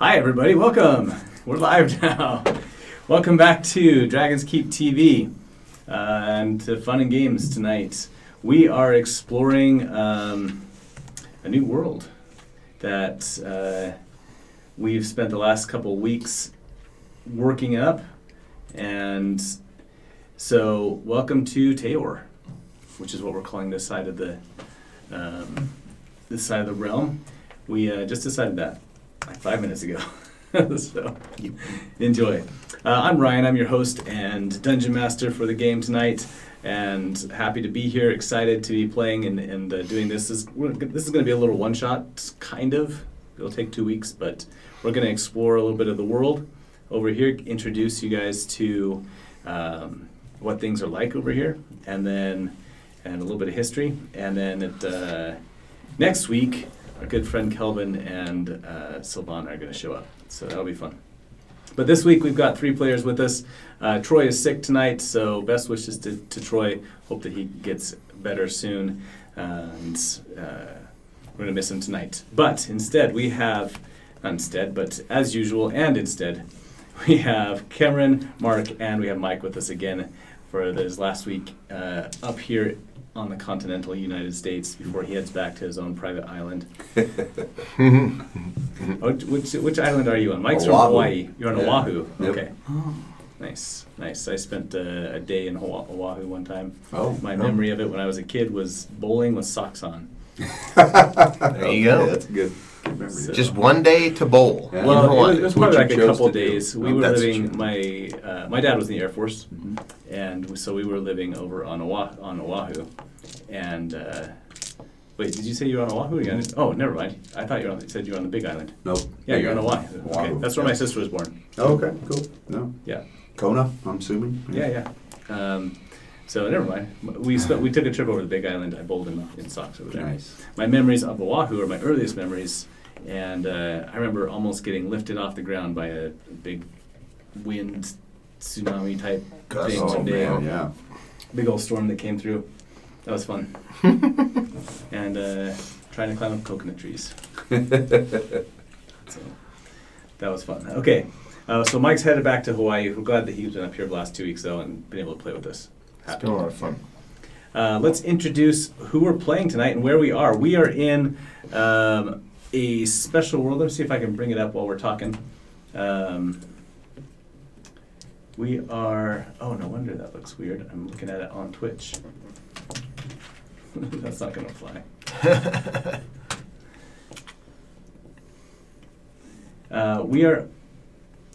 Hi everybody, welcome. We're live now. Welcome back to Dragons Keep TV and to Fun and Games tonight. We are exploring a new world that we've spent the last couple weeks working up, and so welcome to Teor, which is what we're calling this side of the realm. We just decided that like 5 minutes ago. So enjoy. I'm Ryan, I'm your host and dungeon master for the game tonight, and happy to be here, excited to be playing and doing this. This is going to be a little one-shot, kind of. It'll take 2 weeks, but we're going to explore a little bit of the world over here, introduce you guys to what things are like over here, and a little bit of history, and then next week, our good friend Kelvin and Sylvana are going to show up, so that'll be fun. But this week we've got 3 players with us. Troy is sick tonight, so best wishes to Troy. Hope that he gets better soon, and we're going to miss him tonight. But instead we have, as usual and instead, we have Cameron, Mark, and we have Mike with us again for this last week up here on the continental United States before he heads back to his own private island. Which island are you on? Mike's from Hawaii. You're on Oahu. Yep. Okay. Nice. I spent a day in Oahu one time. My memory of it when I was a kid was bowling with socks on. There you go. That's a good memory. So, just one day to bowl. Yeah. Well, it was probably like a couple days. Do. We were living. My dad was in the Air Force, and so we were living over on Oahu. And wait, did you say you were on Oahu again? Oh, never mind. I thought you said you were on the Big Island. Nope. Yeah, you're on Oahu. Okay, that's where my sister was born. Oh, okay, cool. No. Yeah. Kona, I'm assuming. Yeah. So never mind. We took a trip over to the Big Island. I bowled in socks over there. Nice. My memories of Oahu are my earliest memories, and I remember almost getting lifted off the ground by a big wind tsunami type thing one day. Man, yeah. Big old storm that came through. That was fun. And trying to climb up coconut trees. So that was fun. Okay, so Mike's headed back to Hawaii. We're glad that he's been up here the last 2 weeks though and been able to play with us. It's been a lot of fun. Let's introduce who we're playing tonight and where we are. We are in a special world. Let's see if I can bring it up while we're talking. We are, oh, no wonder that looks weird. I'm looking at it on Twitch. That's not going to fly. We are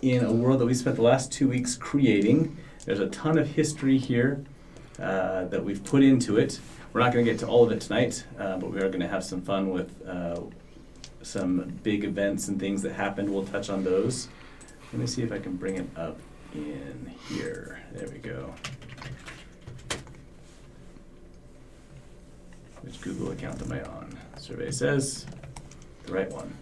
in a world that we spent the last 2 weeks creating. There's a ton of history here that we've put into it. We're not going to get to all of it tonight, but we are going to have some fun with some big events and things that happened. We'll touch on those. Let me see if I can bring it up in here. There we go. Which Google account am I on? Survey says the right one.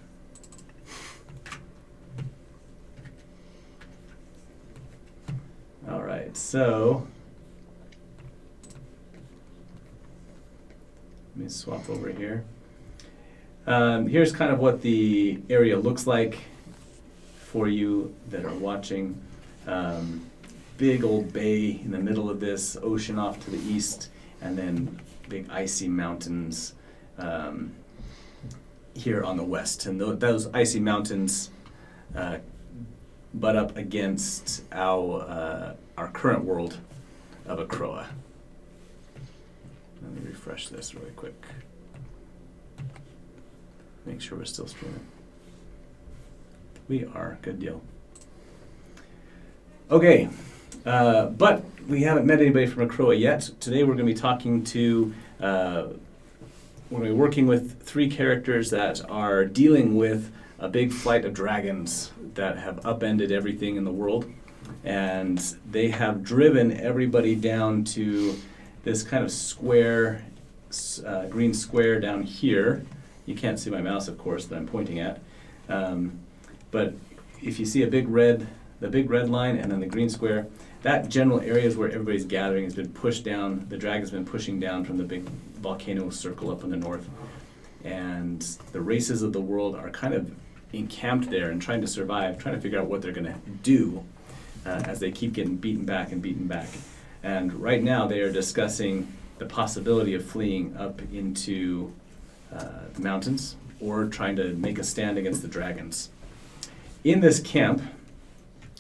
All right, so let me swap over here. Here's kind of what the area looks like for you that are watching. Big old bay in the middle of this, ocean off to the east, and then big icy mountains here on the west. And those icy mountains butt up against our current world of Acroa. Let me refresh this really quick. Make sure we're still streaming. We are. Good deal. Okay, but we haven't met anybody from Acroa yet. Today we're going to be talking to, we're going to be working with 3 characters that are dealing with a big flight of dragons that have upended everything in the world. And they have driven everybody down to this kind of square, green square down here. You can't see my mouse, of course, that I'm pointing at. But if you see the big red line and then the green square, that general area is where everybody's gathering has been pushed down. The dragon's been pushing down from the big volcano circle up in the north. And the races of the world are kind of encamped there and trying to survive, trying to figure out what they're going to do as they keep getting beaten back and beaten back. And right now they are discussing the possibility of fleeing up into the mountains or trying to make a stand against the dragons. In this camp,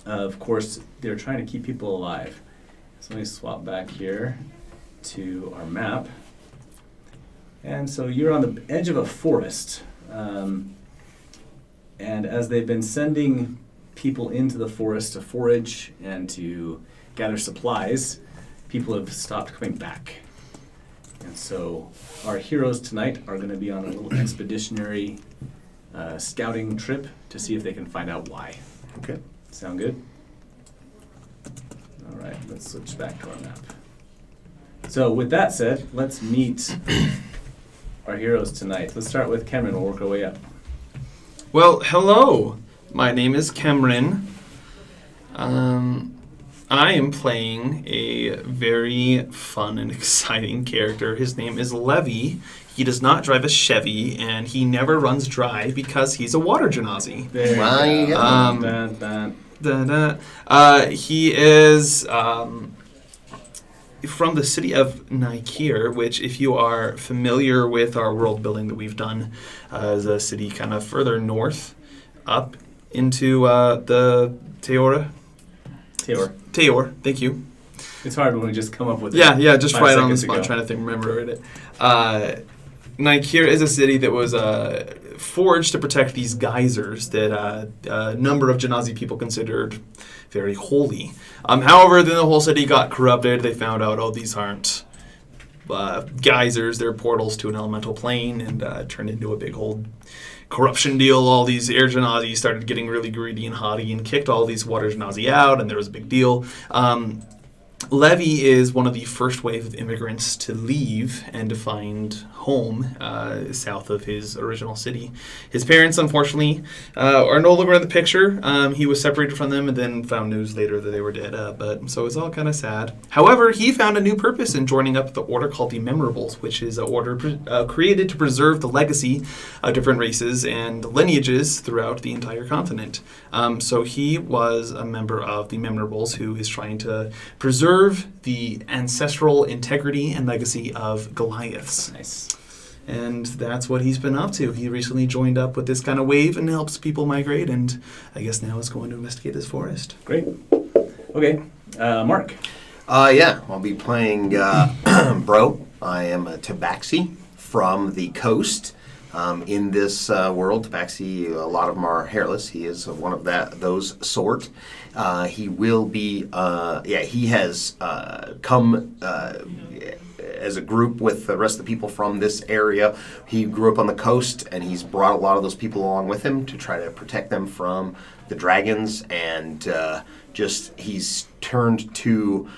of course, they're trying to keep people alive. So let me swap back here to our map. And so you're on the edge of a forest. And as they've been sending people into the forest to forage and to gather supplies, people have stopped coming back. And so our heroes tonight are going to be on a little expeditionary scouting trip to see if they can find out why. Okay. Sound good? All right, let's switch back to our map. So with that said, let's meet our heroes tonight. Let's start with Cameron. We'll work our way up. Well, hello. My name is Cameron. I am playing a very fun and exciting character. His name is Levy. He does not drive a Chevy, and he never runs dry because he's a water genasi. There Wow, you go. yeah. He is from the city of Nikir, which, if you are familiar with our world building that we've done, is a city kind of further north up into the Teor, thank you. It's hard when we just come up with Yeah, just 5 right on the seconds spot, ago. trying to remember it. Nikir is a city that was forged to protect these geysers that a number of Genasi people considered very holy. However, then the whole city got corrupted. They found out, oh, these aren't geysers, they're portals to an elemental plane, and turned into a big old corruption deal. All these air Genasi started getting really greedy and haughty and kicked all these water Genasi out, and there was a big deal. Levy is one of the first wave of immigrants to leave and to find home south of his original city. His parents, unfortunately, are no longer in the picture. He was separated from them and then found news later that they were dead. So it's all kind of sad. However, he found a new purpose in joining up the order called the Memorables, which is an order created to preserve the legacy of different races and lineages throughout the entire continent. So he was a member of the Memorables who is trying to preserve the ancestral integrity and legacy of Goliaths. Nice. And that's what he's been up to. He recently joined up with this kind of wave and helps people migrate, and I guess now is going to investigate this forest. Great. Okay, Mark. I'll be playing Bro. I am a Tabaxi from the coast. In this world, Tabaxi, a lot of them are hairless. He is one of those sort. He will be, he has come as a group with the rest of the people from this area. He grew up on the coast, and he's brought a lot of those people along with him to try to protect them from the dragons, and he's turned to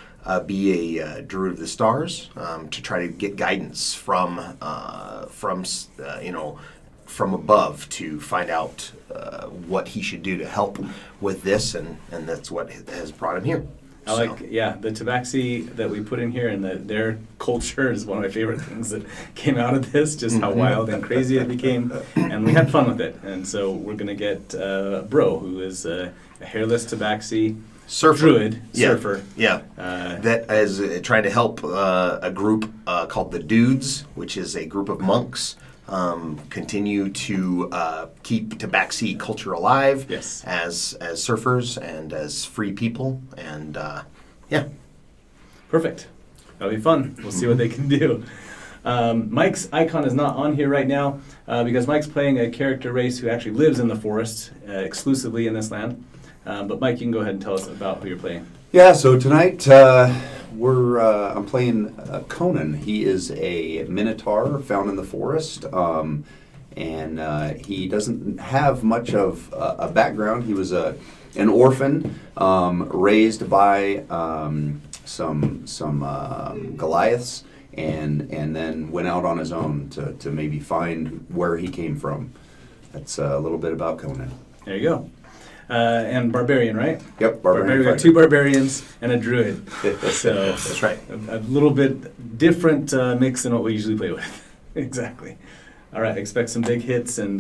be a druid of the stars to try to get guidance from above to find out what he should do to help with this, and that's what has brought him here. I like, the Tabaxi that we put in here, and their culture is one of my favorite things that came out of this, just how wild and crazy it became, and we had fun with it. And so we're going to get Bro, who is a hairless Tabaxi druid, surfer. Yeah, that is trying to help a group called the Dudes, which is a group of monks, continue to keep Tabaxi culture alive. Yes. As surfers and as free people, and Perfect. That'll be fun. We'll see what they can do. Mike's icon is not on here right now because Mike's playing a character race who actually lives in the forest exclusively in this land. But Mike, you can go ahead and tell us about who you're playing. Yeah, so tonight I'm playing Conan. He is a minotaur found in the forest, and he doesn't have much of a background. He was an orphan raised by some Goliaths, and then went out on his own to maybe find where he came from. That's a little bit about Conan. There you go. And barbarian, right? Yep, Barbarian. We got 2 barbarians and a druid. So that's right. A little bit different mix than what we usually play with. Exactly. All right, expect some big hits and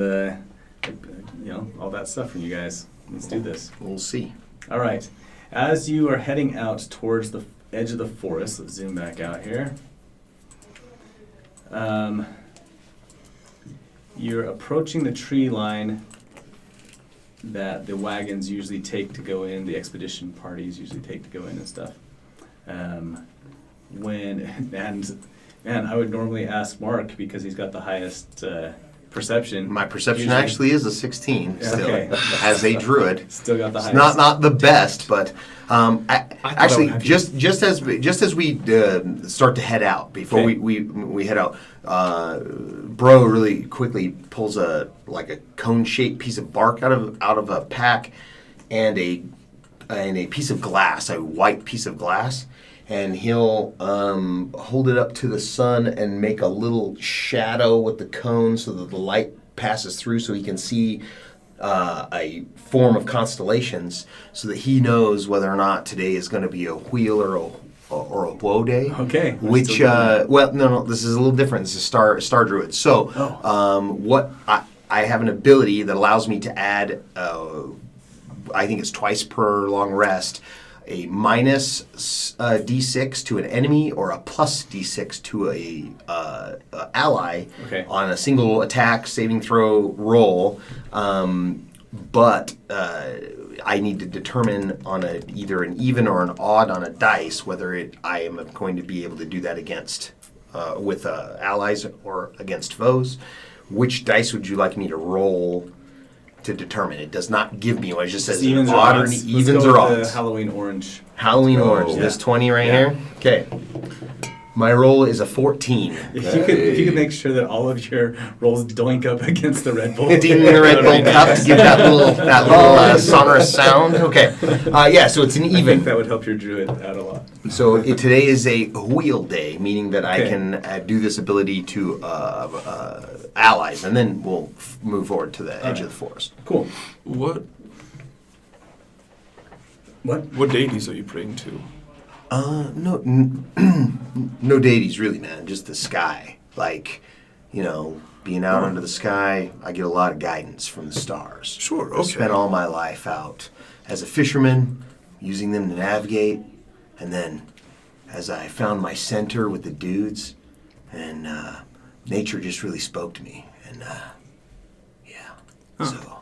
all that stuff from you guys. Let's do this. We'll see. All right. As you are heading out towards the edge of the forest, let's zoom back out here. You're approaching the tree line that the wagons usually take to go in, the expedition parties usually take to go in and stuff. I would normally ask Mark because he's got the highest perception. My perception Usually. actually is a 16 still, Okay. as a druid. Still got the It's highest. not the best, but actually, I would have just as we start to head out, before Okay. we head out, Bro really quickly pulls a cone-shaped piece of bark out of a pack, and a piece of glass, a white piece of glass, and he'll hold it up to the sun and make a little shadow with the cone so that the light passes through, so he can see a form of constellations, so that he knows whether or not today is going to be a wheel or a woe day. Okay. Which no, this is a little different. This is star druid. So what I have an ability that allows me to add, I think it's twice per long rest, a minus d6 to an enemy or a plus d6 to a ally on a single attack, saving throw, roll. But I need to determine on either an even or an odd on a dice whether I am going to be able to do that against with allies or against foes. Which dice would you like me to roll to determine? It does not give me one. It just says Evens or odd or odds. evens Let's go or with odds. the Halloween orange. Halloween Oh. orange. This Yeah. 20 right Yeah. here. Okay. My roll is a 14. If you could make sure that all of your rolls doink up against the Red Bull. Ding the Red Bull cup to give that little sonorous sound. Okay. So it's an I think even. that would help your druid out a lot. So today is a wheel day, meaning that I Okay. can do this ability to allies, and then we'll move forward to the edge of the forest. Cool. What deities are you praying to? No deities really, man. Just the sky. Being out under the sky, I get a lot of guidance from the stars. Sure, I spent all my life out as a fisherman, using them to navigate, and then as I found my center with the dudes, and nature just really spoke to me, and So,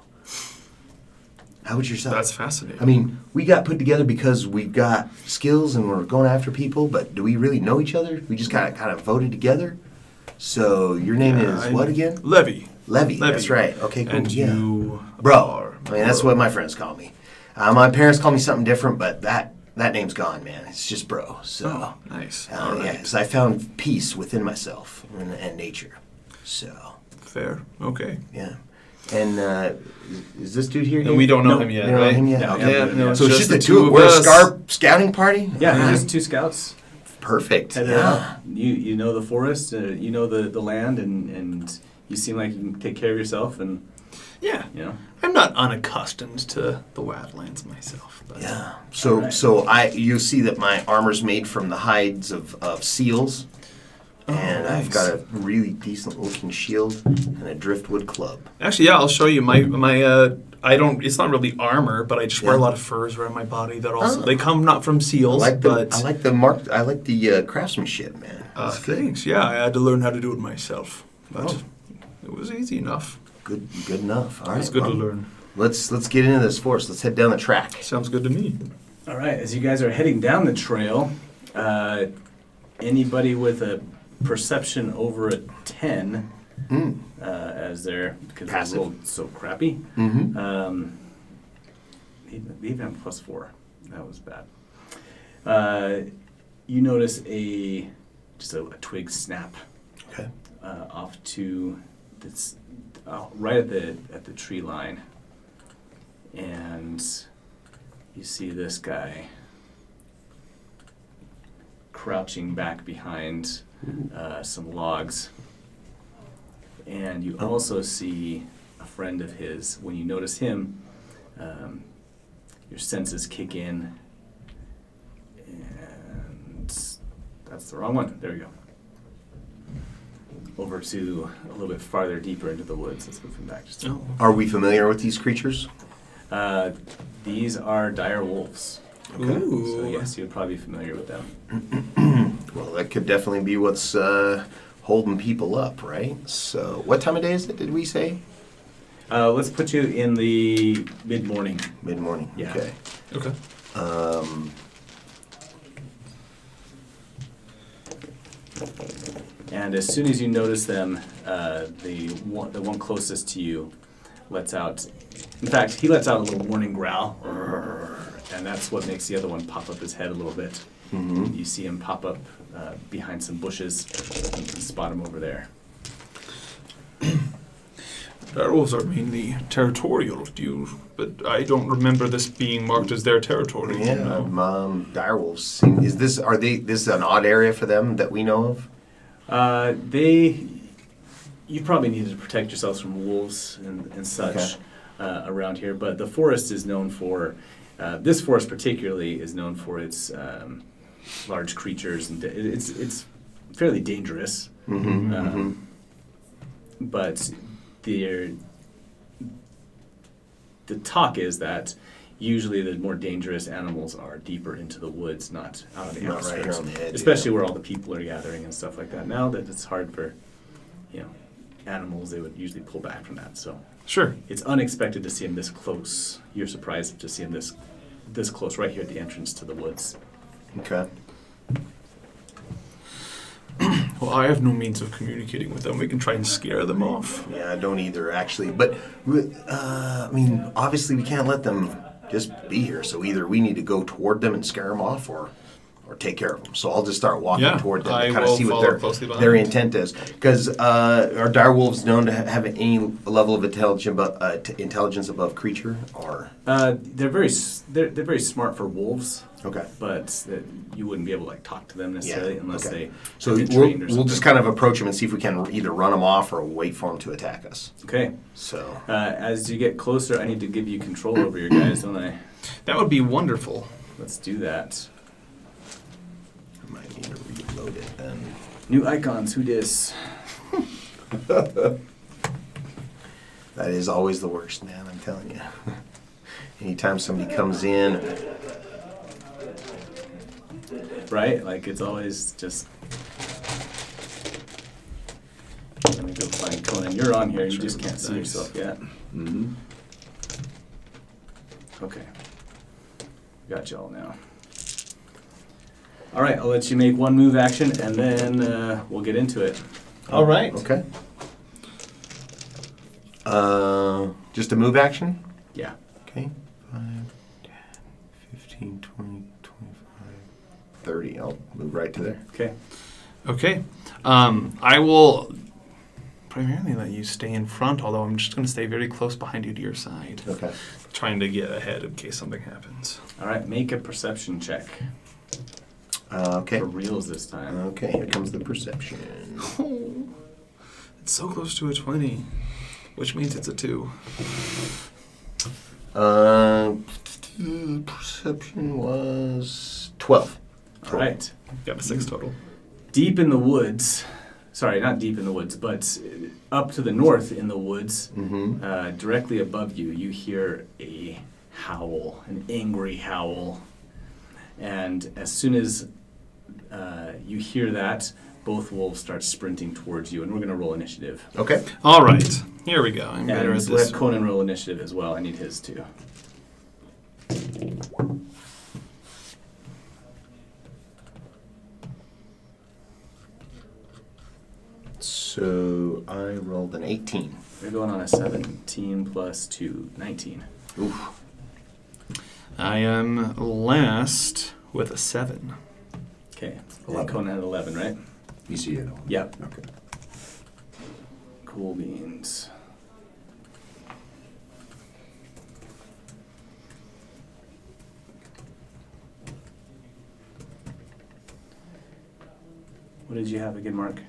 how about yourself? That's fascinating. I mean, we got put together because we've got skills and we're going after people, but do we really know each other? We just kind of voted together. So your name is what again? Levy. Levy. That's right. Okay, cool. And you Bro. are... I mean, that's what my friends call me. My parents call me something different, but that name's gone, man. It's just Bro. So, Oh, nice. All right. because I found peace within myself and nature. So, Fair. Okay. yeah. And is this dude here? And we don't know him You yet, don't know right? him yet? No, Okay. Yeah, no, So it's just the two two. of We're a us. scouting party. Yeah, All right. there's 2 scouts. Perfect. Headed Yeah. out. You know the forest, you know the land, and you seem like you can take care of yourself, and Yeah. I'm not unaccustomed to the Wildlands myself. But Yeah. So All right. so you see that my armor's made from the hides of seals, and I've nice. got a really decent looking shield and a driftwood club. Actually, yeah, I'll show you my I don't. It's not really armor, but I just wear a Yeah. lot of furs around my body. That also Oh. they come not from I seals, like but I like the craftsmanship, man. That's good. thanks. Yeah, I had to learn how to do it myself, but Oh. it was easy enough. Good enough. All right. It's good to well, learn. Let's get into this forest. Let's head down the track. Sounds good to me. all right. As you guys are heading down the trail, anybody with a perception over a 10, as they're because Passive. they rolled so crappy. Mm-hmm. They even have +4. That was bad. You notice just a twig snap Okay. off to this right at the tree line, and you see this guy crouching back behind some logs, and you also see a friend of his. When you notice him, your senses kick in, and that's the wrong one. There we go. over to a little bit farther deeper into the woods. Let's move him back just a Oh. Are we familiar with these creatures? These are dire wolves. Okay. Ooh. So yes, you would probably be familiar with them. Well, that could definitely be what's holding people up, right? So, what time of day is it, did we say? Let's put you in the mid-morning. Mid-morning. Yeah. Okay. Okay. And as soon as you notice them, the one closest to you lets out. In fact, he lets out a little warning growl, and that's what makes the other one pop up his head a little bit. Mm-hmm. You see him pop up behind some bushes. You can spot him over there. Direwolves are mainly territorial, but I don't remember this being marked as their territory. Yeah, direwolves seem. This is an odd area for them that we know of? You probably need to protect yourselves from wolves and such Okay. around here, but the forest is known for, this forest particularly is known for its large creatures, and it's fairly dangerous. Mm-hmm. But the talk is that usually the more dangerous animals are deeper into the woods, not out on the Not right outskirts, here on the edge, especially where all the people are gathering and stuff like that. Now that it's hard for, animals, they would usually pull back from that. So Sure. it's unexpected to see him this close. You're surprised to see him this close, right here at the entrance to the woods. Okay. Well, I have no means of communicating with them. We can try and scare them off. Yeah, I don't either, actually. But, obviously we can't let them just be here. So either we need to go toward them and scare them off or take care of them. So I'll just start walking toward them I to kind of will see what follow closely behind. their intent is. Because are direwolves known to have any level of intelligence above creature? Or They're very smart for wolves, okay. but you wouldn't be able to talk to them necessarily unless okay. they So have been trained or we'll just something. kind of approach them and see if we can either run them off or wait for them to attack us. Okay. So As you get closer, I need to give you control over your guys, don't I? That would be wonderful. Let's do that. I might need to reload it then. New icons, who dis? That is always the worst, man, I'm telling you. Anytime somebody comes in, Right? Like, it's always just... Let me go find Conan. You're on here, you just can't see Nice. yourself yet. Mm-hmm. Okay. Got you all now. All right, I'll let you make one move action, and then we'll get into it. All right. okay. Just a move action? Yeah. Okay. 5, 10, 15, 20, 25, 30. I'll move right to there. Okay. Okay. I will primarily let you stay in front, although I'm just going to stay very close behind you to your side. Okay. Trying to get ahead in case something happens. All right, make a perception check. Okay. For reals this time. Okay, here comes the perception. Oh, it's so close to a 20, which means it's a 2. Perception was 12. All right. Got a 6 total. Deep in the woods, sorry, not deep in the woods, but up to the north in the woods, Mm-hmm. directly above you, you hear a howl, an angry howl. And as soon as you hear that, both wolves start sprinting towards you, and we're going to roll initiative. Okay. All right. Here we go. I'm better And at we'll this. have Conan roll initiative as well. I need his too. So I rolled an 18. We're going on a 17 plus 2, 19. Oof. I am last with a 7. Okay. 11. Conan had 11, right? You see it? Yep. Okay. Cool beans. What did you have again, Mark?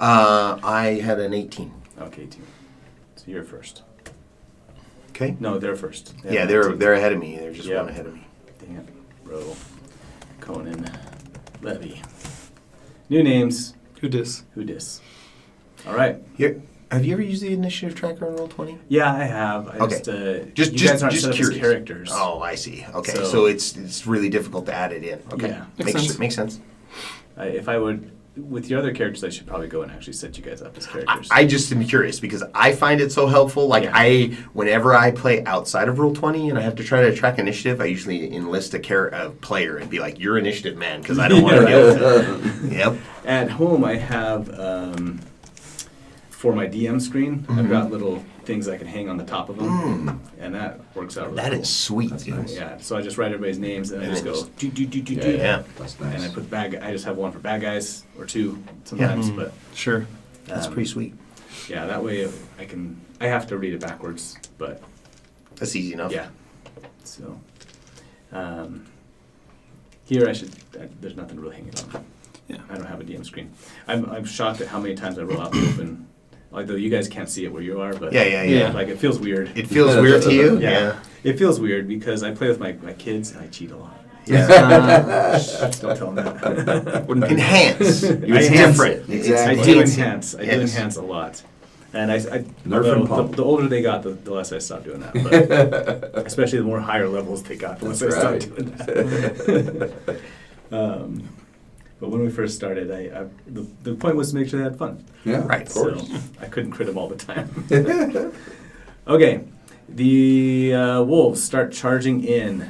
I had an 18. Okay, 18. So you're first. Okay. No, they're first. They Yeah, have they're 19. they're ahead of me. They're just Yeah. one ahead of me. Dang it. Row. Conan. Levy. New names. Who dis? Who dis? All right. Here, have you ever used the initiative tracker on Roll20? Yeah, I have. Just you guys aren't just set up as curious. characters. Oh, I see. Okay, So- so it's really difficult to add it in. Okay, Yeah. makes sense. If I would, with your other characters, I should probably go and actually set you guys up as characters. I just am curious because I find it so helpful. Like Yeah. whenever I play outside of Roll20 and I have to try to track initiative, I usually enlist a player and be like, "You're initiative, man," because I don't want to deal with it. Yep. At home, I have for my DM screen, I've got little things I can hang on the top of them, and that works out really That cool. is sweet, That's dude. nice. Yeah, so I just write everybody's names and I And just then go just- do do do do Yeah, do. Yeah. That's And I nice. put I just have one for bad guys or two sometimes, but Sure. That's um, pretty sweet. yeah, that way I have to read it backwards, but That's easy enough. yeah. So here there's nothing to really hang it on. Yeah. I don't have a DM screen. I'm shocked at how many times I roll out the open. Although you guys can't see it where you are, but Yeah. like it feels weird. It feels weird to you? Yeah. It feels weird because I play with my kids and I cheat a lot. Yeah. Don't tell them that. Wouldn't be Enhance. I It's enhance different. it. Exactly. I do enhance. I do Yes. enhance a lot. And I Nerf and pump. the older they got, the less I stopped doing that. But especially the more higher levels they got, the less That's I right. stopped doing that. But when we first started, the point was to make sure they had fun. Yeah, Right. of course. So I couldn't crit them all the time. Okay, the wolves start charging in.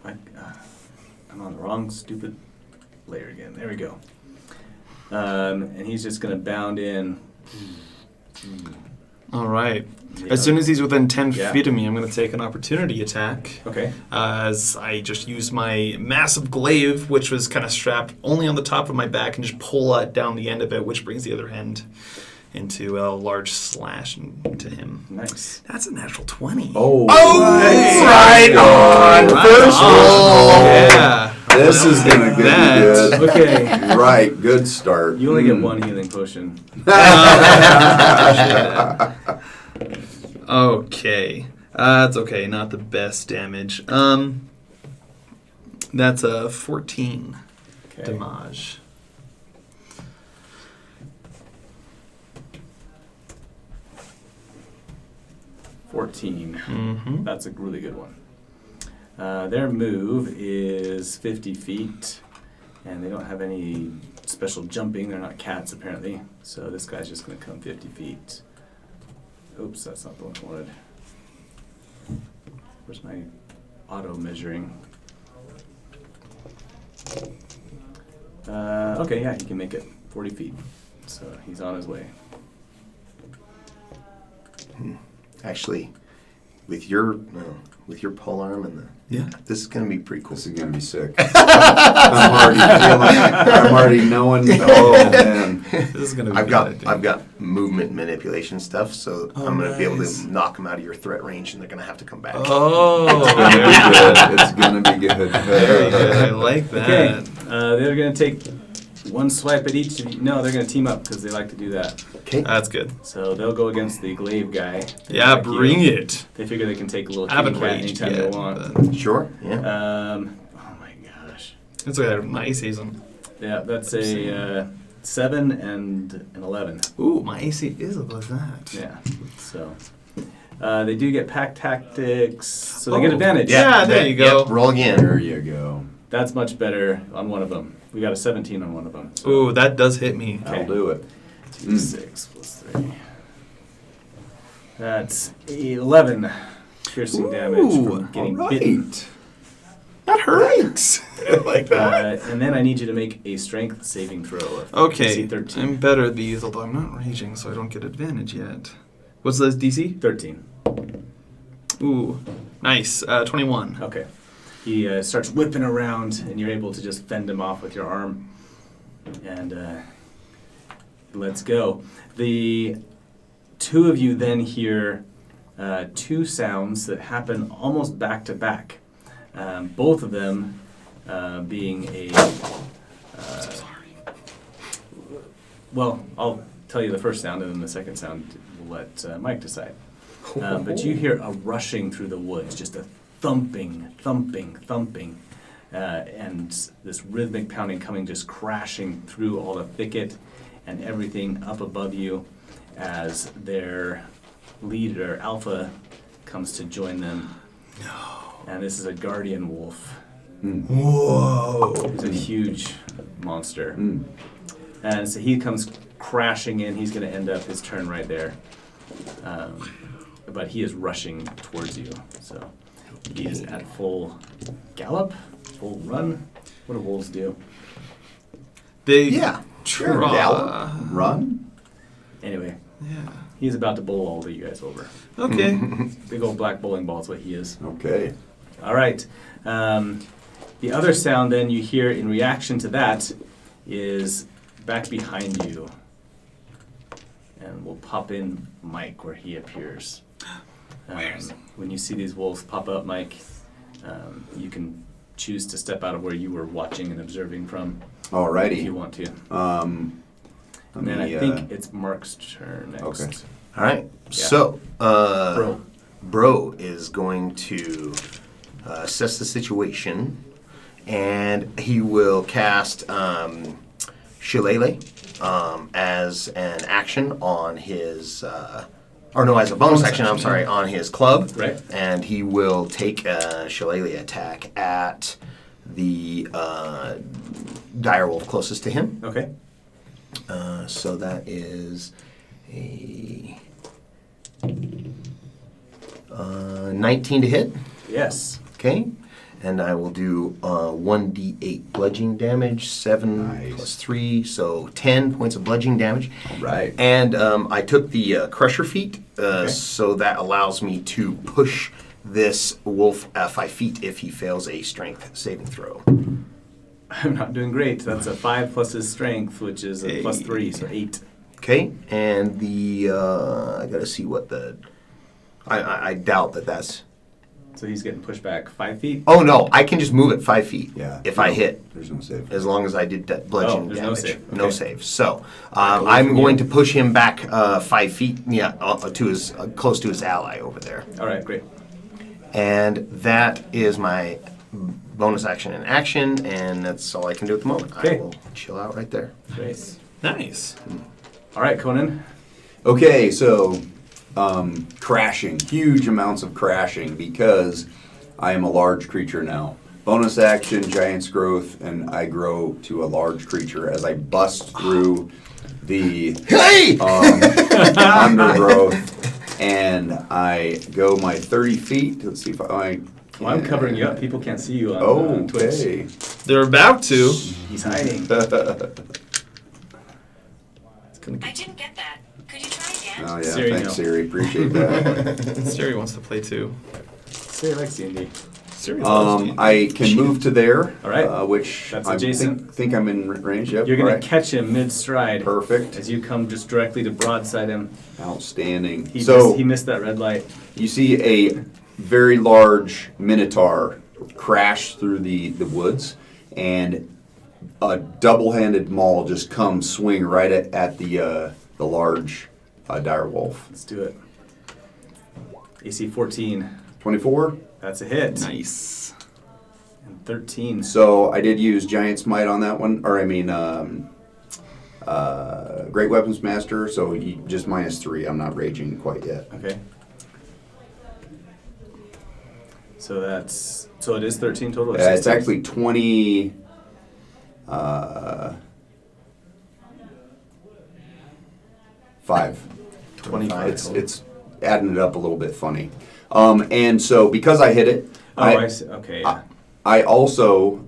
I'm on the wrong stupid layer again. There we go. And he's just going to bound in. All right. Yeah. As soon as he's within 10 Yeah. feet of me, I'm going to take an opportunity attack. Okay. As I just use my massive glaive, which was kind of strapped only on the top of my back, and just pull down the end of it, which brings the other end into a large slash into him. Nice. That's a natural 20. Oh, Right on! First roll! Yeah. This is gonna be That. good. Okay. Right, good start. You only get one healing potion. Okay. That's okay. Not the best damage. That's a 14 Okay. damage. Mm-hmm. That's a really good one. Their move is 50 feet, and they don't have any special jumping. They're not cats, apparently. So this guy's just going to come 50 feet. Oops, that's not the one I wanted. Where's my auto measuring? Okay, yeah, he can make it 40 feet. So he's on his way. Actually, with your pole arm and this is gonna be pretty cool. This is gonna be sick. I'm already knowing. Oh man, This is gonna be I've good, I think. got movement manipulation stuff, so Oh, I'm gonna be able nice. to knock them out of your threat range, and they're gonna have to come back. Oh, it's gonna be good. very good. I like that. Okay, they're going to take one swipe at each of you. No, they're going to team up because they like to do that. Okay. That's good. So they'll go against the glaive guy. Yeah, Like bring you. it. They figure they can take a little I haven't kitty cat raged anytime yet. they want. But Sure. Yeah. Oh my gosh. it's okay. My AC isn't. Yeah, that's a 7 and an 11. Ooh, my AC is above that. Yeah. So they do get pack tactics, so they get Oh. advantage. Yeah, there you go. Yep, roll again. There you go. That's much better on one of them. We got a 17 on one of them. So Ooh, that does hit me. I'll do it. 6 plus 3. That's 11 piercing damage from getting bitten. That hurts. like And then I need you to make a strength saving throw. Of Okay, DC 13. I'm better at these, although I'm not raging, so I don't get advantage yet. What's the DC? 13. Ooh, nice. 21. Okay. He starts whipping around, and you're able to just fend him off with your arm. And let's go. The two of you then hear two sounds that happen almost back to back. Both of them being a... well, I'll tell you the first sound, and then the second sound we'll let Mike decide. But you hear a rushing through the woods, just a thumping, and this rhythmic pounding coming just crashing through all the thicket. and everything up above you as their leader, Alpha, comes to join them. No. And this is a guardian wolf. Whoa. It's a huge monster. And so he comes crashing in. He's going to end up his turn right there. But he is rushing towards you. So he is at full gallop, full run. What do wolves do? They Sure. try. Gallop, run. Anyway, Yeah. he's about to bowl all of you guys over. Okay. Big old black bowling ball is what he is. Okay. All right. The other sound then you hear in reaction to that is back behind you. And we'll pop in Mike where he appears. When you see these wolves pop up, Mike, you can choose to step out of where you were watching and observing from if Alrighty. you want to. Let And then me, I think it's Mark's turn next. Okay. All right. So, Bro. Bro is going to assess the situation, and he will cast Shillelagh as an action on his, as a bonus action, I'm sorry, on his club. Right. And he will take a Shillelagh attack at the direwolf closest to him. Okay. So that is a 19 to hit. Yes. Okay. And I will do 1d8 bludgeoning damage, 7 Nice. plus 3, so 10 points of bludgeoning damage. Right. And I took the Crusher feat, so that allows me to push this wolf 5 feet if he fails a strength saving throw. I'm not doing great. That's a 5 plus his strength, which is a plus 3, so 8. Okay, and the I gotta see what the I doubt that's. So he's getting pushed back 5 feet. Oh no, I can just move it 5 feet. Yeah. If I hit, There's no save. as long as I did that bludgeoning there's damage. no save. No Okay. save. So away I'm from going you. to push him back 5 feet. Yeah, to his close to his ally over there, All right, great. and that is my bonus action in action, and that's all I can do at the moment. Okay. I will chill out right there. Great. Nice. All right, Conan. Okay, so crashing, huge amounts of crashing because I am a large creature now. Bonus action, Giant's Growth, and I grow to a large creature as I bust through the Hey! undergrowth, and I go my 30 feet. Let's see if I. Well, I'm covering you up. People can't see you on Twitch. Okay. They're about to. He's hiding. It's gonna I didn't get that. Could you try again? Oh yeah, Siri, thanks no. Siri. Appreciate that. Siri wants to play too. Say like D&D. Siri loves D&D. I can move to there. All right. Which That's I adjacent. think I'm in range. Yep. You're going right. to catch him mid-stride. Perfect. As you come just directly to broadside him. Outstanding. He missed that red light. You see a very large minotaur crash through the woods, and a double-handed maul just comes swing right at the large dire wolf. Let's do it. AC 14. 24. That's a hit. Nice. And 13. So I did use Giant's Might on that one, or I mean, Great Weapons Master. So you just -3. I'm not raging quite yet. Okay. So it is 13 total? or It's 16? actually 20. 5. 25. It's adding it up a little bit funny. And so because I hit it, I see. Okay, yeah. I also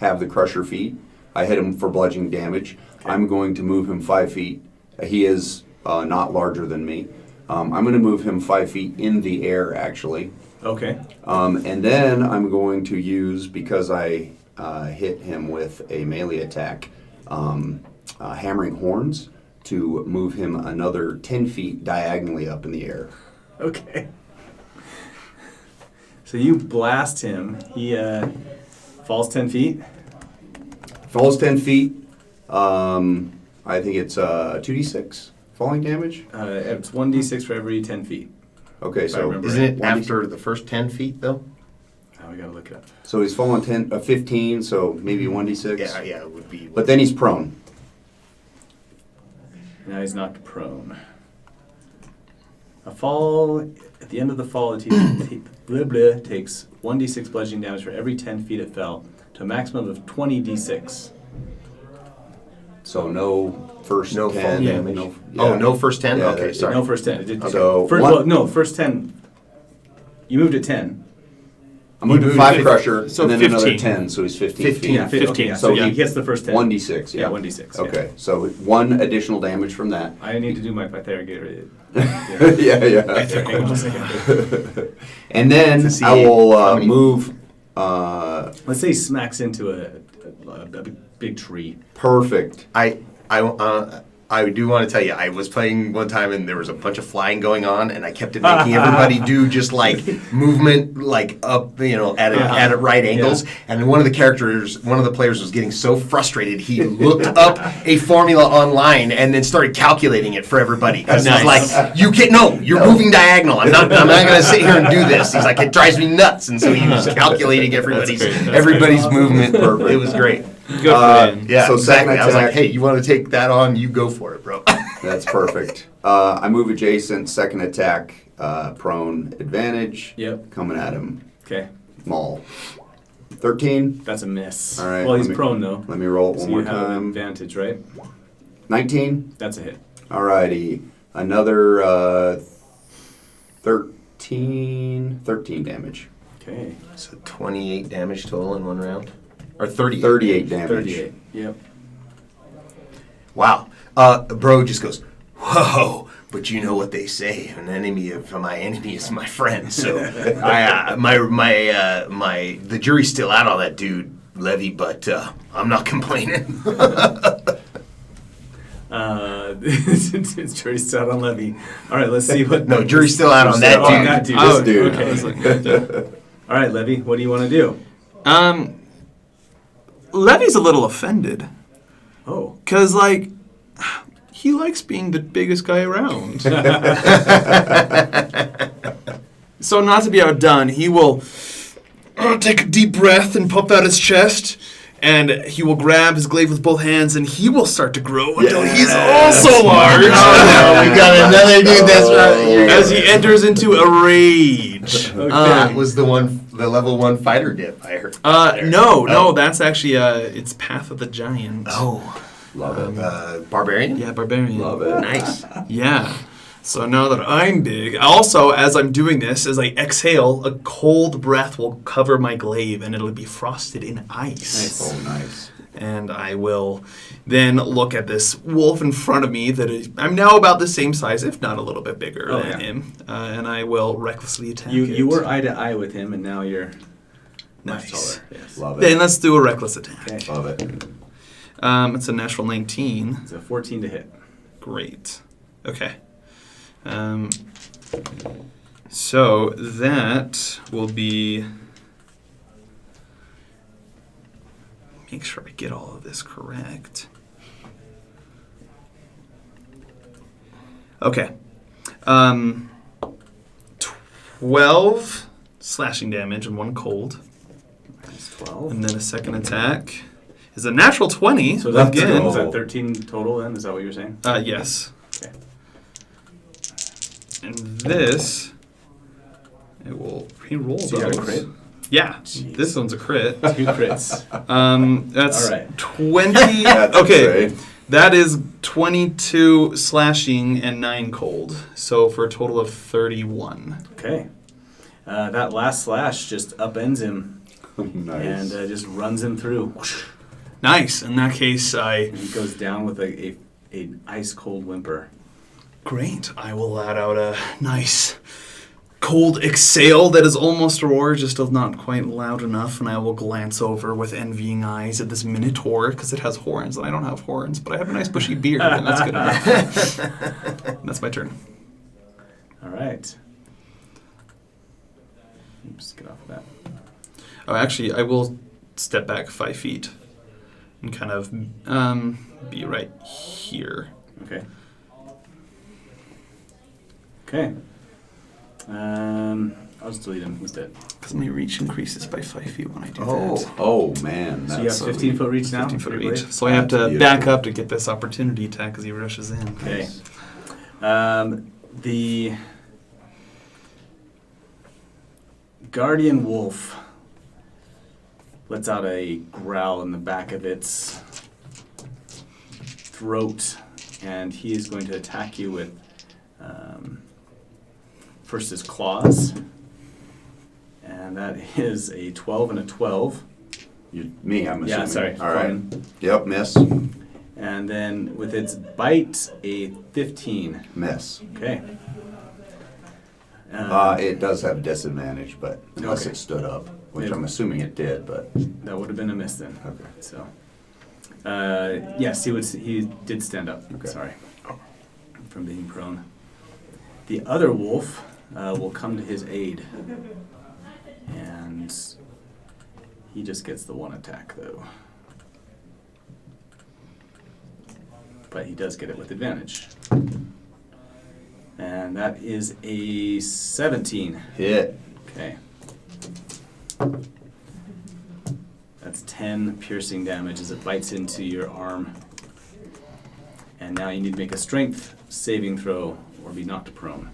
have the Crusher feat. I hit him for bludgeoning damage. Okay. I'm going to move him 5 feet. He is not larger than me. I'm going to move him 5 feet in the air, actually. Okay. And then I'm going to use, because I hit him with a melee attack, Hammering Horns, to move him another 10 feet diagonally up in the air. Okay. So you blast him. He falls 10 feet. Falls 10 feet. I think it's 2d6 falling damage. It's 1d6 for every 10 feet. Okay, If I so remember Isn't it 1d6. after the first 10 feet, though? Oh, we gotta look it up. So he's fallen 15, so maybe 1d6. Yeah, it would be. But then he's prone. Now he's knocked prone. A fall, at the end of the fall, it takes 1d6 bludgeoning damage for every 10 feet it fell, to a maximum of 20d6. So no first No 10. fall Yeah. damage. No, Oh, yeah. no first 10? Yeah, Okay, sorry. No, first 10. It did, So first, one- well, no, first 10. You moved at 10. I'm moving moved 5 fif- crusher, so and then another 15. 10, so he's 15. 15. Yeah, 15. So So he he- gets the first 10. 1d6, yeah. Yeah, 1d6. yeah. Okay, so 1 additional damage from that. I need to do my Pythagorean. yeah. Hang on a second. And then To see I will how many- move. Let's say he smacks into a big tree. Perfect. I do want to tell you, I was playing one time and there was a bunch of flying going on, and I kept making everybody do just like movement, like up, at right angles. Yeah. And one of the players was getting so frustrated, he looked up a formula online and then started calculating it for everybody. Because Nice. he's like, you're moving diagonal. I'm not going to sit here and do this. He's like, it drives me nuts. And so he was calculating everybody's That's movement. Perfect. It was great. Good for him. Yeah, So exactly. second I was like, attack- hey, you want to take that on? You go for it, bro. That's perfect. I move adjacent, second attack, prone advantage. Yep. Coming at him. Okay. Maul. 13. That's a miss. All right. Well, let he's me- prone though. Let me roll it So one you more have time. advantage, right? 19. That's a hit. Alrighty. Another 13 damage. Okay. So 28 damage total in one round? Or 30? 38 damage. 38. Yep. Wow. Bro just goes, whoa. But you know what they say, an enemy of my enemy is my friend. So the jury's still out on that dude, Levy, but I'm not complaining. It's jury's still out on Levy. All right, let's see what. No, jury's still out on that Oh, dude. that dude. This dude. Okay. I was like, All right, Levy, what do you want to do? Levy's a little offended. Oh. Because, like, he likes being the biggest guy around. So, not to be outdone, he will take a deep breath and puff out his chest, and he will grab his glaive with both hands, and he will start to grow until he's also large. We got another dude that's right. As he enters into a rage. That was the level 1 fighter dip I heard. No, that's actually it's Path of the Giant. Oh. Love it. Barbarian? Yeah, barbarian. Love it. Nice. Yeah. So now that I'm big, also as I'm doing this, as I exhale, a cold breath will cover my glaive and it'll be frosted in ice. Oh, nice. And I will then look at this wolf in front of me that is, I'm now about the same size, if not a little bit bigger Oh, than yeah. him, and I will recklessly attack You it. were eye to eye with him, and now you're much Nice. taller. Yes. Love Then it. let's do a reckless attack. Okay. Love it. It's a natural 19. It's a 14 to hit. Great. Okay. So that will be. Make sure I get all of this correct. Okay. 12 slashing damage and 1 cold. That's 12. And then a second attack is a natural 20. So that's again. is that 13 total then? Is that what you're saying? Yes. Okay. And this, I will re-roll So you got a those. crit? Yeah, Jeez. this one's a crit. 2 crits. That's All right. 20. That's okay, great. that is 22 slashing and 9 cold. So for a total of 31. Okay. That last slash just upends him Nice. and just runs him through. Nice. In that case, And he goes down with a ice cold whimper. Great. I will let out a nice cold exhale that is almost a roar, just not quite loud enough, and I will glance over with envying eyes at this minotaur because it has horns, and I don't have horns, but I have a nice bushy beard, and that's good enough. That's my turn. All right. Oops, get off of that. Oh, actually, I will step back 5 feet and kind of be right here. Okay. Okay. I'll just delete him. He's dead. Because my reach increases by 5 feet when I do Oh. that. Oh, man. So you have 15-foot reach now? 15 foot for your reach. blade? So I have to That's back beautiful. up to get this opportunity attack as he rushes in. Okay. The Guardian Wolf lets out a growl in the back of its throat, and he is going to attack you with first his claws, and that is a 12 and a 12. Me, I'm assuming. Yeah, sorry. All right. Fine. Yep, miss. And then with its bite, a 15. Miss. Okay. It does have disadvantage, but unless Okay. it stood up, which Yeah. I'm assuming it did, but That would have been a miss then. okay. So, yes, he did stand up. Okay. Sorry, from being prone. The other wolf will come to his aid, and he just gets the one attack though. But he does get it with advantage, and that is a 17. Hit. Okay. That's 10 piercing damage as it bites into your arm. And now you need to make a strength saving throw or be knocked prone.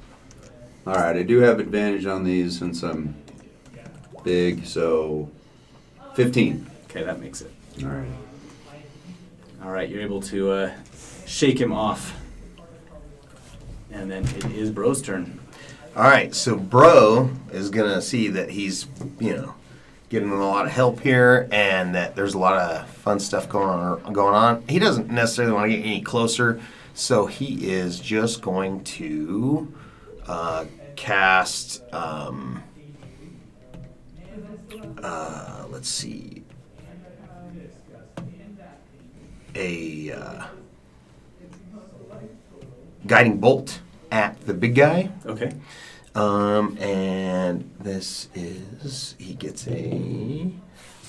All right, I do have advantage on these since I'm big, so 15. Okay, that makes it. All right. All right, you're able to shake him off. And then it is Bro's turn. All right, so Bro is gonna see that he's, getting a lot of help here, and that there's a lot of fun stuff going on. He doesn't necessarily want to get any closer, so he is just going to cast. Let's see, a guiding bolt at the big guy. Okay. And this is, he gets a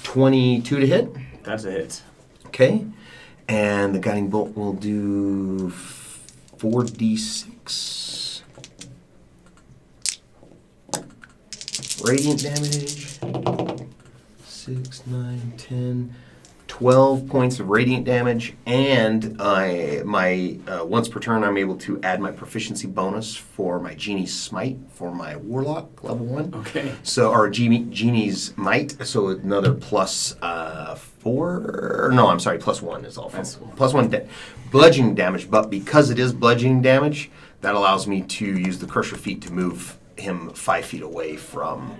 22 to hit. That's a hit. Okay. And the guiding bolt will do 4d6 radiant damage. 6, 9, 10, 12 points of radiant damage, and once per turn I'm able to add my proficiency bonus for my Genie's Smite for my Warlock level 1. Okay. So, or Genie's Might, so another plus 4, no, I'm sorry, plus 1 is all. That's- Plus 1 bludgeoning damage, but because it is bludgeoning damage, that allows me to use the Crusher Feat to move him 5 feet away from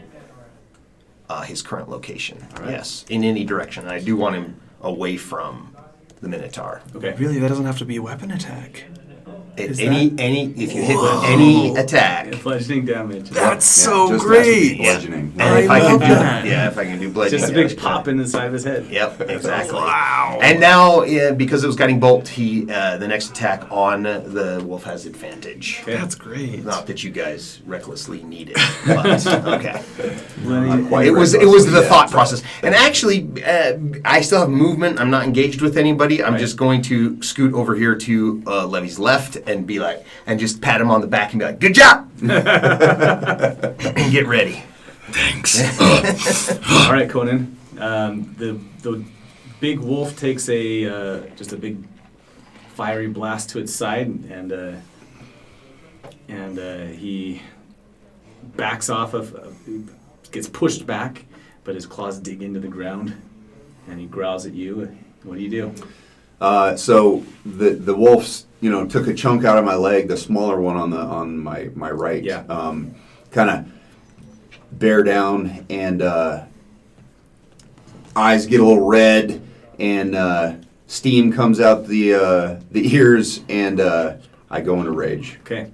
his current location. All right. Yes, in any direction. And I do want him away from the Minotaur. Okay. Really, that doesn't have to be a weapon attack. Is If you hit any attack, Bludgeoning damage. That's Yeah, so just has to great. be bludgeoning. and if I I can love do that. if I can do bludgeoning Just a damage, big pop in the side of his head. Yep, exactly. Wow. And now, because it was guiding bolt, the next attack on the wolf has advantage. Okay. That's great. Not that you guys recklessly need it, but okay. Lenny, Quite It was reckless, the yeah. thought process, and actually, I still have movement. I'm not engaged with anybody. I'm Right. just going to scoot over here to Levy's left and be like, and just pat him on the back and be like, "Good job," and get ready. Thanks. All right, Conan. The big wolf takes just a big fiery blast to its side, and he backs off gets pushed back, but his claws dig into the ground, and he growls at you. What do you do? So the wolves, took a chunk out of my leg, the smaller one on my right. Yeah. Kind of bear down, and eyes get a little red, and steam comes out the ears, and I go into rage. Okay.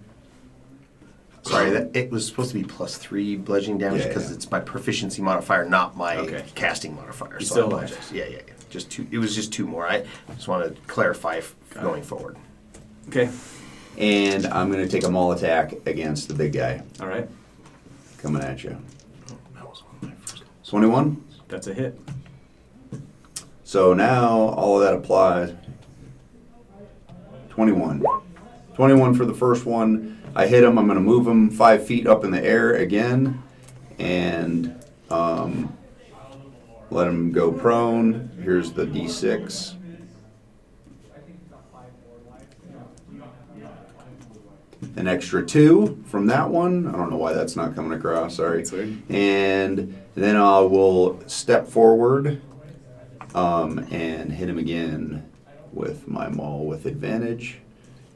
Sorry, it was supposed to be +3 bludgeoning damage Yeah, because yeah. it's my proficiency modifier, not my Okay. casting modifier. You're So still I alive. apologize. Yeah. Just two. It was just 2 more. I just want to clarify going forward. Okay. And I'm going to take a maul attack against the big guy All right. coming at you. 21. That's a hit. So now all of that applies. 21. 21 for the first one. I hit him. I'm going to move him 5 feet up in the air again. And Let him go prone. Here's the D6. An extra 2 from that one. I don't know why that's not coming across. Sorry. That's weird. And then I will step forward and hit him again with my maul with advantage.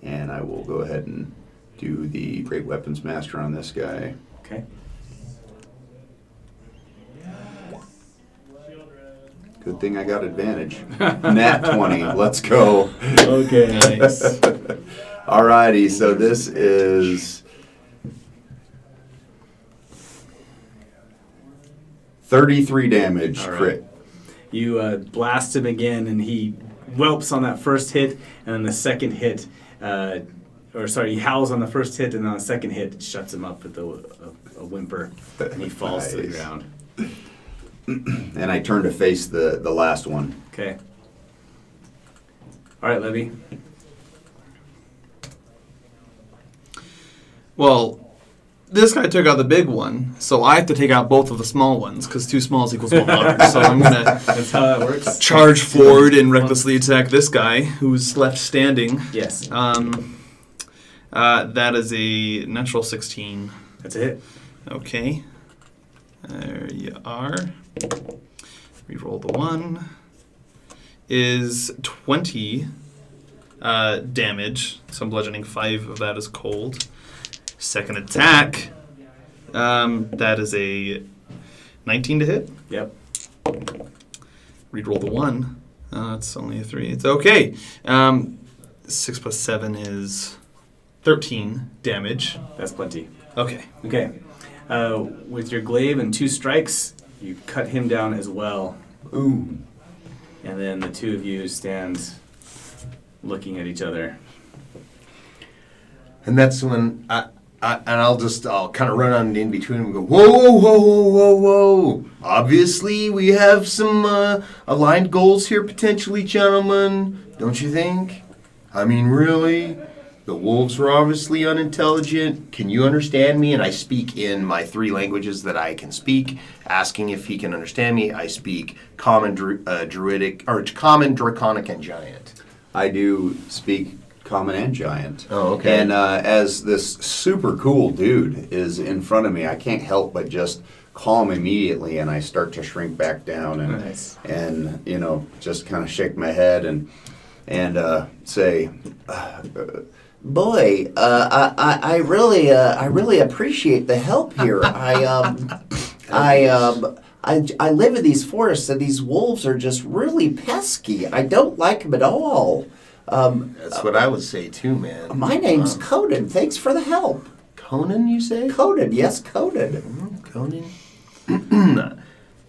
And I will go ahead and do the Great Weapons Master on this guy. Okay. Good thing I got advantage. Nat 20. Let's go. Okay. Nice. Alrighty, so this is 33 damage All right. crit. You blast him again, and he whelps on that first hit, and then the second hit, he howls on the first hit, and on the second hit, it shuts him up with a whimper, and he falls to the Nice. ground. And I turn to face the last one. Okay. All right, Levy. Well, this guy took out the big one, so I have to take out both of the small ones, because 2 smalls equals 1 large. So I'm going to That's how that works. charge forward and recklessly attack this guy, who's left standing. Yes. That is a natural 16. That's a hit. Okay. There you are. Reroll the 1. Is 20 damage. So I'm bludgeoning 5 of that is cold. Second attack. That is a 19 to hit. Yep. Reroll the 1. It's only a 3. It's okay. 6 plus 7 is 13 damage. That's plenty. Okay. Okay. With your glaive and 2 strikes, you cut him down as well. Ooh. And then the two of you stand looking at each other. And that's when I'll kind of run on in between them and go, whoa, whoa, whoa, whoa, whoa, whoa. Obviously, we have some aligned goals here, potentially, gentlemen. Don't you think? I mean, really? The wolves were obviously unintelligent. Can you understand me? And I speak in my 3 languages that I can speak, asking if he can understand me. I speak common, druidic, or common, draconic, and giant. I do speak common and giant. Oh, okay. And as this super cool dude is in front of me, I can't help but just calm immediately, and I start to shrink back down and Nice. and just kind of shake my head and say, boy, I really appreciate the help here. I live in these forests, and these wolves are just really pesky. I don't like them at all. That's what I would say too, man. My name's Conan. Thanks for the help. Conan, you say? Conan, yes, Conan. Conan?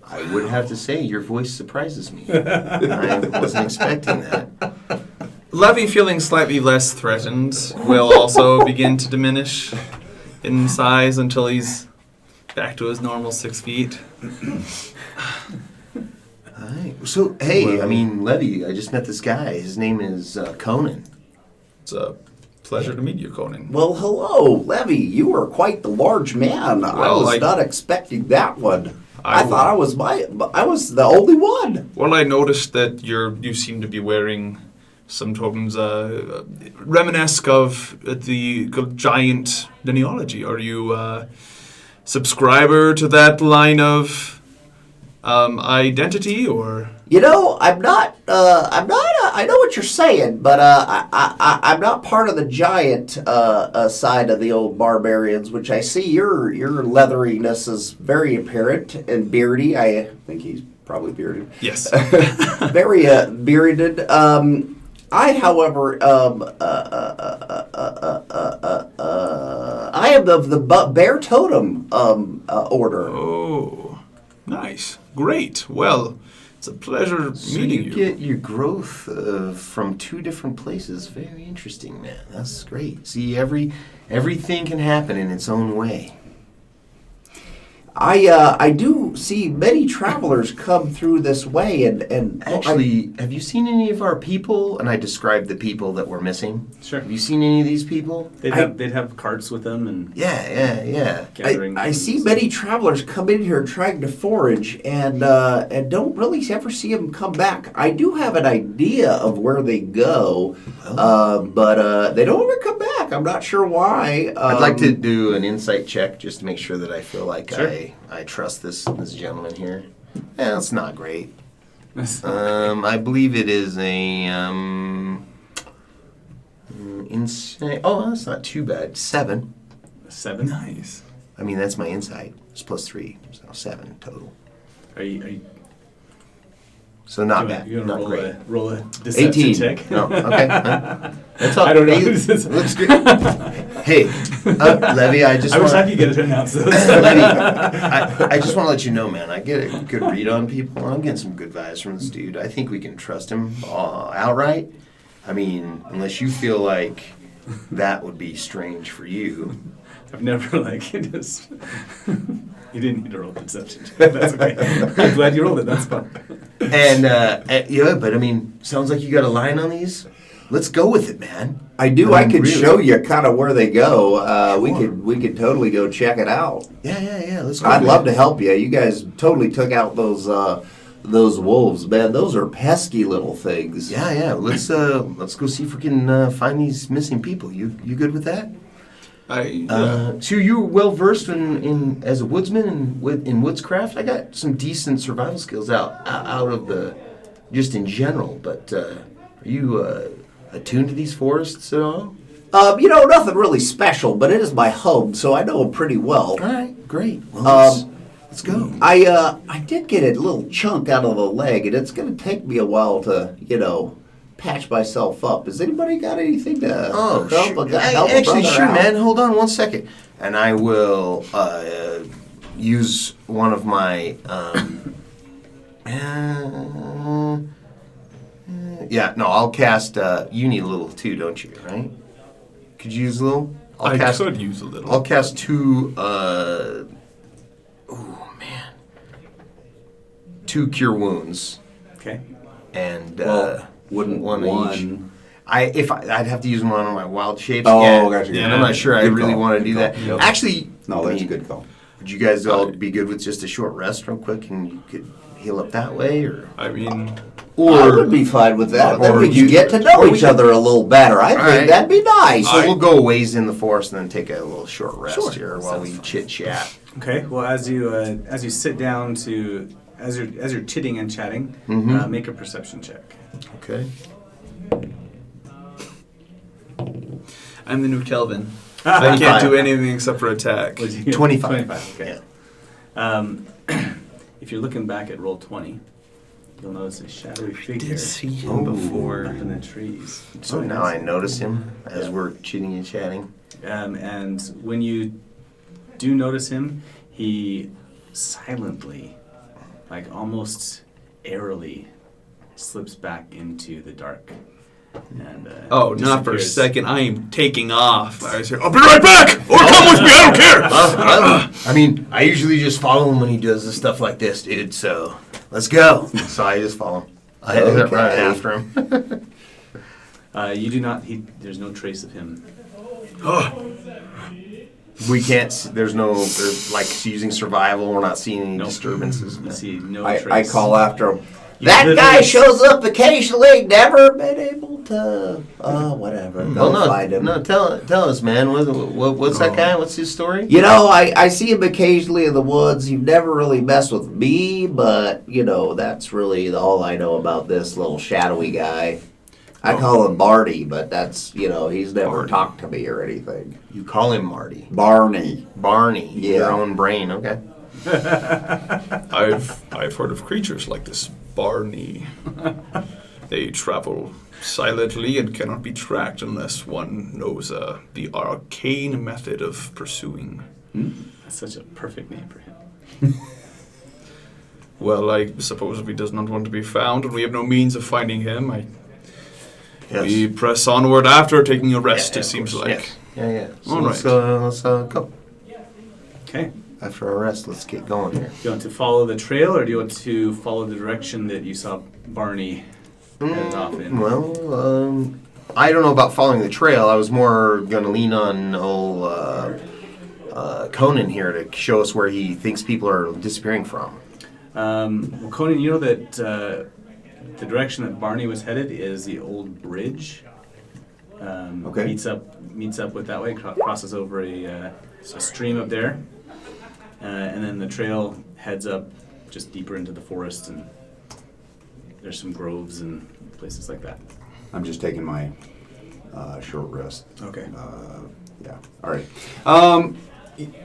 I would have to say your voice surprises me. I wasn't expecting that. Levy, feeling slightly less threatened, will also begin to diminish in size until he's back to his normal 6 feet. Alright. So, hey, I mean, Levy, I just met this guy. His name is Conan. It's a pleasure to meet you, Conan. Well, hello, Levy. You are quite the large man. I Well, was I- not expecting that one. I I- thought I was the only one. Well, I noticed that you seem to be wearing some tokens reminiscent of the giant genealogy. Are you a subscriber to that line of identity, or? I'm not. I know what you're saying, but I'm not part of the giant side of the old barbarians. Which I see your leatheriness is very apparent and beardy. I think he's probably bearded. Yes. Very bearded. I, however, I am of the bear totem order. Oh, nice. Great. Well, it's a pleasure So meeting you you. get your growth from 2 different places. Very interesting, man. That's great. See, everything can happen in its own way. I do see many travelers come through this way, and Actually, have you seen any of our people? And I described the people that were missing. Sure. Have you seen any of these people? They'd have carts with them and Yeah. gathering. I see things. many travelers come in here trying to forage, and don't really ever see them come back. I do have an idea of where they go, but they don't ever come back. I'm not sure why. I'd like to do an insight check just to make sure that I feel like Sure. I trust this gentleman here. Yeah, it's not great. I believe it is a insight. Oh, that's not too bad. 7. 7. Nice. I mean, that's my insight. It's +3, so 7 total. Are you So not bad. You Not want great. to roll a deception 18. check? No, okay. That's all. I don't know. Hey, looks good. Hey, Levy, I just I wish I want could get it to announce those. Levy, I just want to let you know, man. I get a good read on people. I'm getting some good vibes from this dude. I think we can trust him outright. I mean, unless you feel like that would be strange for you. I've never just. You didn't need to roll a deception check. That's okay. I'm glad you rolled it. That's fun. And yeah, but I mean, sounds like you got a line on these. Let's go with it, man. I do. I could Really? show you kind of where they go. Sure. We could totally go check it out. Yeah. Let's go. I'd man. love to help you. You guys totally took out those wolves, man. Those are pesky little things. Yeah. Let's go see if we can find these missing people. You good with that? So you're well versed in as a woodsman and in woodscraft. I got some decent survival skills out of the just in general. But are you attuned to these forests at all? Nothing really special, but it is my home, so I know them pretty well. All right, great. Well, let's go. I did get a little chunk out of the leg, and it's going to take me a while to, patch myself up. Has anybody got anything to help? Sure. Help a Actually, brother sure, out? man. Hold on 1 second, and I will use one of my. I'll cast. You need a little too, don't you? Right? Could you use a little? I could use a little. I'll cast 2. 2 cure wounds, Okay. and Wouldn't one each. one? I'd have to use one on my wild shapes. Oh, yeah, gotcha. and I'm not sure I Good really call, want to good do call. that. Yep. Actually, No, I that's a mean, good call. would you guys all be good with just a short rest real quick and you could heal up that way? Or I mean, I would be fine with that. Then or we could you- get to know or we each could- other a little better. I think right. that'd be nice. so we'll go a ways in the forest and then take a little short rest Sure. here while we chit chat. Okay. Well, as you sit down to as you're chitting and chatting, make a perception check. Okay. I'm the new Kelvin. I can't do anything except for attack. What'd you get? 25. 25. Okay. If you're looking back at roll 20, you'll notice a shadowy figure him up in the trees. So now I notice him as we're chitting and chatting. And when you do notice him, he silently, like almost airily, slips back into the dark. And Not for a disappears. second. I am taking off. I was here. I'll be right back, or come with me. I don't care. I mean, I usually just follow him when he does the stuff like this, dude. So let's go. So I just follow him. I end up running after him. You do not. There's no trace of him. We can't. There's like using survival. We're not seeing any Nope. disturbances. You see no I trace. call after him. You That literally guy shows up occasionally. Never been able to. Whatever. Well, Go find him. no. Tell us, man. What's that guy? What's his story? I see him occasionally in the woods. He's never really messed with me, but that's really all I know about this little shadowy guy. I call him Barty, but that's he's never Barty. talked to me or anything. You call him Marty. Barney. Barney. Yeah. Your own brain. Okay. I've heard of creatures like this Barney. They travel silently and cannot be tracked unless one knows the arcane method of pursuing. That's such a perfect name for him. Well, I suppose if he does not want to be found and we have no means of finding him, we press onward after taking a rest, Yeah, it seems of like. course. Yeah. So All let's right. go. Okay. after our rest, let's get going here. Do you want to follow the trail, or do you want to follow the direction that you saw Barney headed off in? Well, I don't know about following the trail. I was more going to lean on old Conan here to show us where he thinks people are disappearing from. Well, Conan, you know that the direction that Barney was headed is the old bridge. Okay. Meets up with that way, crosses over a stream up there, and then the trail heads up just deeper into the forest, and there's some groves and places like that. I'm just taking my short rest. Okay. Yeah. All right.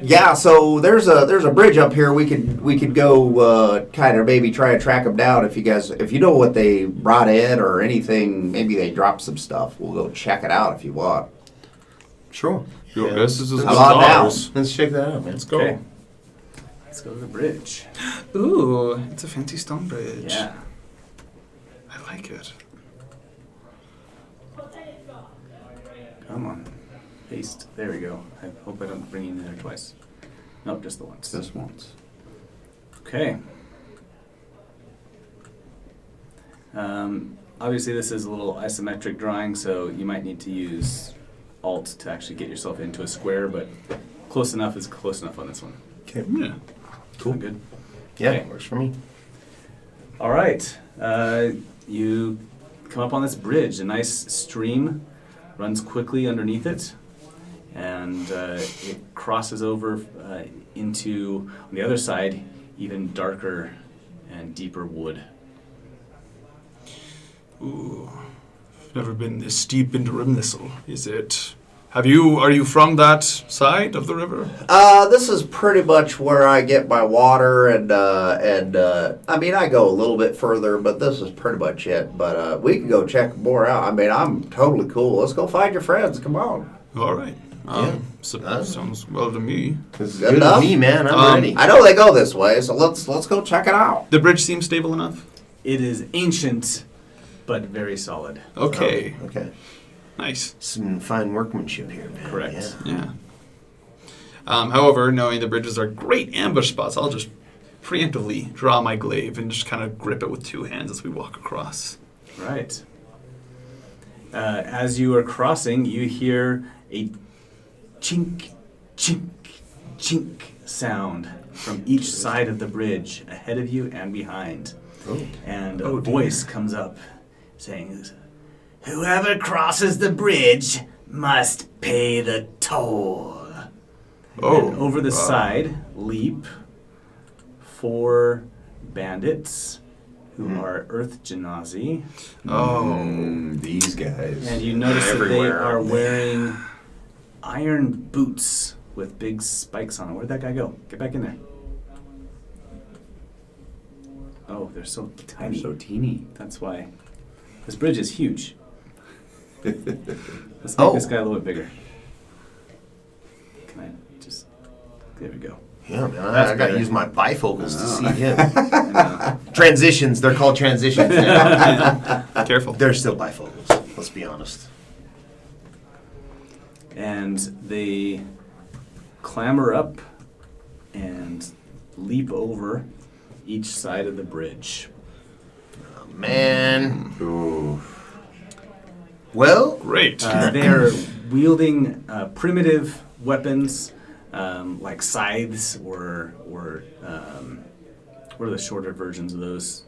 Yeah. So there's a bridge up here. We could go kind of maybe try to track them down if you know what they brought in or anything. Maybe they dropped some stuff. We'll go check it out if you want. Sure. Your best is as How good about as now? ours. Let's check that out, man. Let's go. Okay. Let's go to the bridge. Ooh, it's a fancy stone bridge. Yeah. I like it. Come on. Paste. There we go. I hope I don't bring you in there twice. Nope, just the once. This once. Okay. Obviously, this is a little isometric drawing, so you might need to use Alt to actually get yourself into a square, but close enough is close enough on this one. Okay. Yeah. Cool. Good. Yeah, Okay. works for me. All right. You come up on this bridge. A nice stream runs quickly underneath it, and it crosses over into, on the other side, even darker and deeper wood. Ooh. I've never been this deep into Rimnissel. Is it? Are you from that side of the river? This is pretty much where I get my water, and I mean I go a little bit further, but this is pretty much it. But we can go check more out. I mean I'm totally cool. Let's go find your friends. Come on. All right. Yeah. Sounds well to me. This is Good good enough? with me, man. I'm ready. I know they go this way, so let's go check it out. The bridge seems stable enough. It is ancient, but very solid. Okay. Oh, okay. Nice. Some fine workmanship here, man. Correct. Yeah. Yeah. However, knowing the bridges are great ambush spots, I'll just preemptively draw my glaive and just kind of grip it with two hands as we walk across. Right. As you are crossing, you hear a chink, chink, chink sound from each side of the bridge, ahead of you and behind. Oh. And Oh, a dear. voice comes up saying, "Whoever crosses the bridge must pay the toll." And over the side leap 4 bandits who are Earth Genasi. These guys. And you notice that they Everywhere. are wearing iron boots with big spikes on them. Where'd that guy go? Get back in there. Oh, they're so I'm tiny. so teeny. That's why. This bridge is huge. Let's make Oh. this guy a little bit bigger. Can I just... There we go. Yeah, man. That's I got to better. use my bifocals to see him. And, Transitions. They're called transitions now. Careful. They're still bifocals. Let's be honest. and they clamber up and leap over each side of the bridge. Oh, man. Ooh. Well, Great. They are wielding primitive weapons like scythes or what are the shorter versions of those?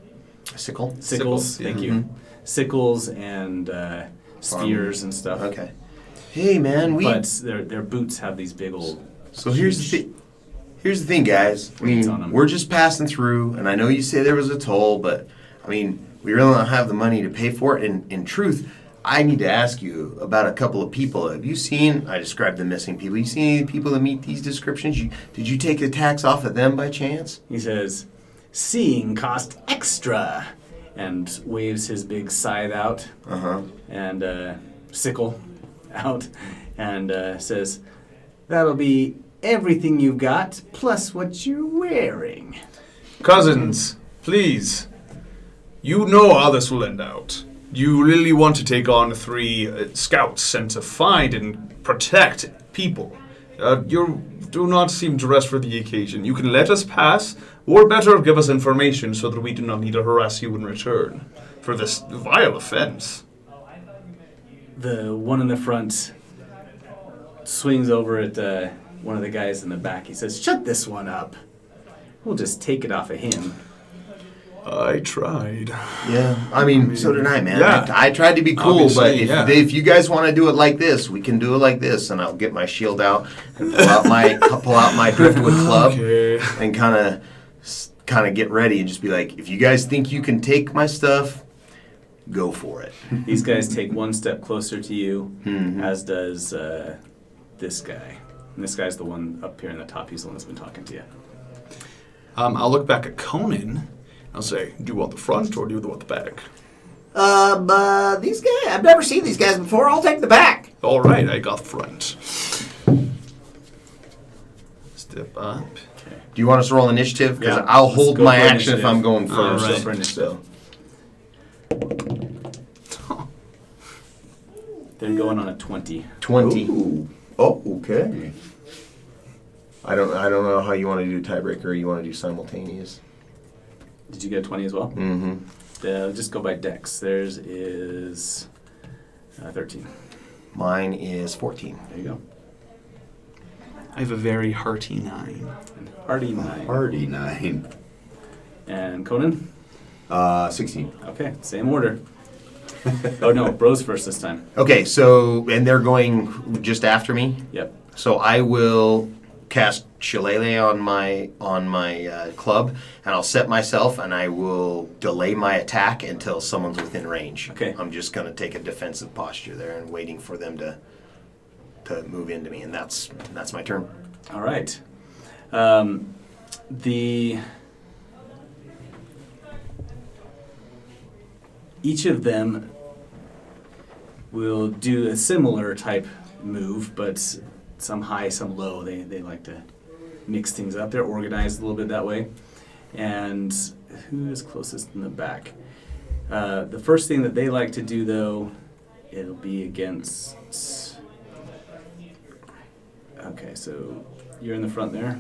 sickle. Sickles. Sickles, Thank yeah. you. Sickles and spears and stuff. Okay. Hey, man. But their boots have these big old. So here's the thing, guys. I Weights on mean, 'em. we're just passing through, and I know you say there was a toll, but I mean, we really don't have the money to pay for it. And in truth, I need to ask you about a couple of people. Have you seen? I described the missing people. You seen any people that meet these descriptions? Did you take the tax off of them by chance? He says, "Seeing cost extra," and waves his big scythe out and sickle out, and says, "That'll be everything you've got plus what you're wearing." Cousins, please. You know how this will end out. You really want to take on 3 scouts sent to find and protect people. You do not seem dressed for the occasion. You can let us pass, or better, give us information so that we do not need to harass you in return for this vile offense. The one in the front swings over at one of the guys in the back. He says, "Shut this one up. We'll just take it off of him." I tried. Yeah, I mean, so did I, man. Yeah. I tried to be cool, but Obviously, if you guys want to do it like this, we can do it like this, and I'll get my shield out and pull out my driftwood club Okay. and kind of get ready and just be like, if you guys think you can take my stuff, go for it. These guys take one step closer to you, Mhm. as does this guy. And this guy's the one up here in the top. He's the one that's been talking to you. I'll look back at Conan. I'll say, do you want the front or do you want the back? These guys, I've never seen these guys before. I'll take the back. All right, I got front. Step up. Okay. Do you want us to roll initiative? Because Yeah, I'll let's hold go my for action if initiative. I'm going All first. right. For initiative. They're going on a 20. 20. Ooh. Oh, okay. I don't know how you want to do tiebreaker or you want to do simultaneous. Did you get a 20 as well? Mm-hmm. Just go by dex. Theirs is 13. Mine is 14. There you go. I have a very hearty 9. And Hardy 9. Hardy 9. And Conan? 16. Okay, same order. Oh no, Bro's first this time. Okay, so, and they're going just after me? Yep. So I will cast Shillelagh on my club, and I'll set myself, and I will delay my attack until someone's within range. Okay. I'm just going to take a defensive posture there and waiting for them to move into me, and that's my turn. All right. Each of them will do a similar type move, but some high, some low. They like to mix things up. They're organized a little bit that way. And who is closest in the back? The first thing that they like to do, though, it'll be against... Okay, so you're in the front there.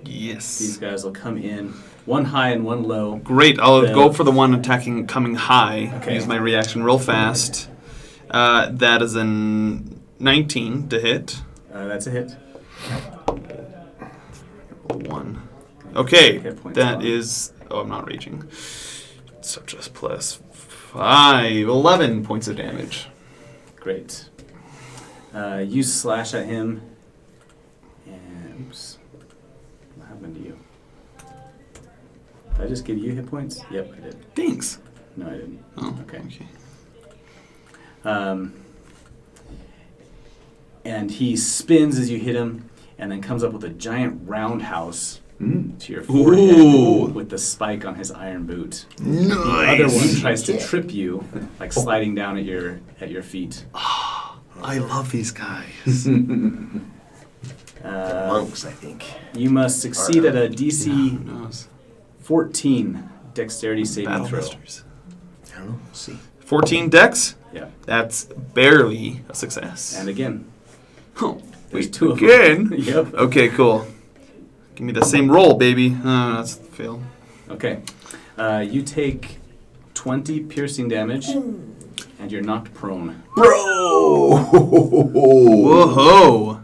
These Yes. guys will come in, one high and one low. Great. I'll The- go for the one attacking coming high. Okay. Use my reaction real fast. That is a 19 to hit. That's a hit. Roll 1. Okay. Hit points That on. is... Oh, I'm not raging. So just plus 5. 11 points of damage. Great. You slash at him. And oops. What happened to you? Did I just give you hit points? Yep, I did. Thanks. No, I didn't. Oh, Okay. okay. And he spins as you hit him, and then comes up with a giant roundhouse to your forehead Ooh. with the spike on his iron boot. Nice. The other one tries to trip you, like sliding down at your feet. I love these guys. Monks, I think. You must succeed at a Who DC knows? 14 dexterity saving Battle throw. Masters. I don't know. We'll see. 14 dex? Yeah. That's barely a success. And again, Oh, there's wait, two of again? them. Yep. Okay, cool. Give me the same roll, baby. That's a fail. Okay. You take 20 piercing damage, and you're knocked prone. Bro! Whoa!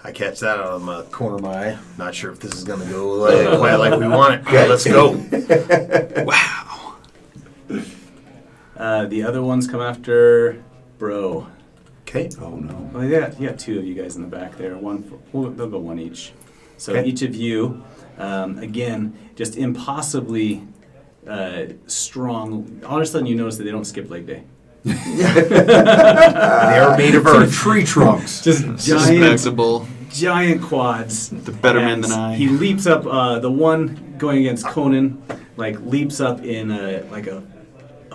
I catch that out of the corner of my eye. Not sure if this is going to go quite like we want it. Okay, let's go. Wow. The other ones come after Bro. Okay. Oh no. Well, you got two of you guys in the back there. They'll go one each. So Okay. each of you, again, just impossibly strong. All of a sudden, you notice that they don't skip leg day. They are made of earth. Tree trunks. Just Respectable. giant quads. The better man And than I. He leaps up. The one going against Conan, leaps up in a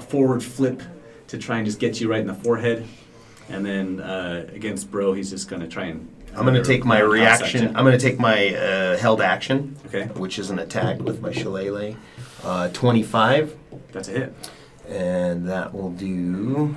forward flip to try and just get you right in the forehead. And then against Bro, he's just going to try and... I'm going to take my roundhouse at reaction. you. I'm going to take my held action, Okay, which is an attack with my shillelagh. 25, that's a hit. and that will do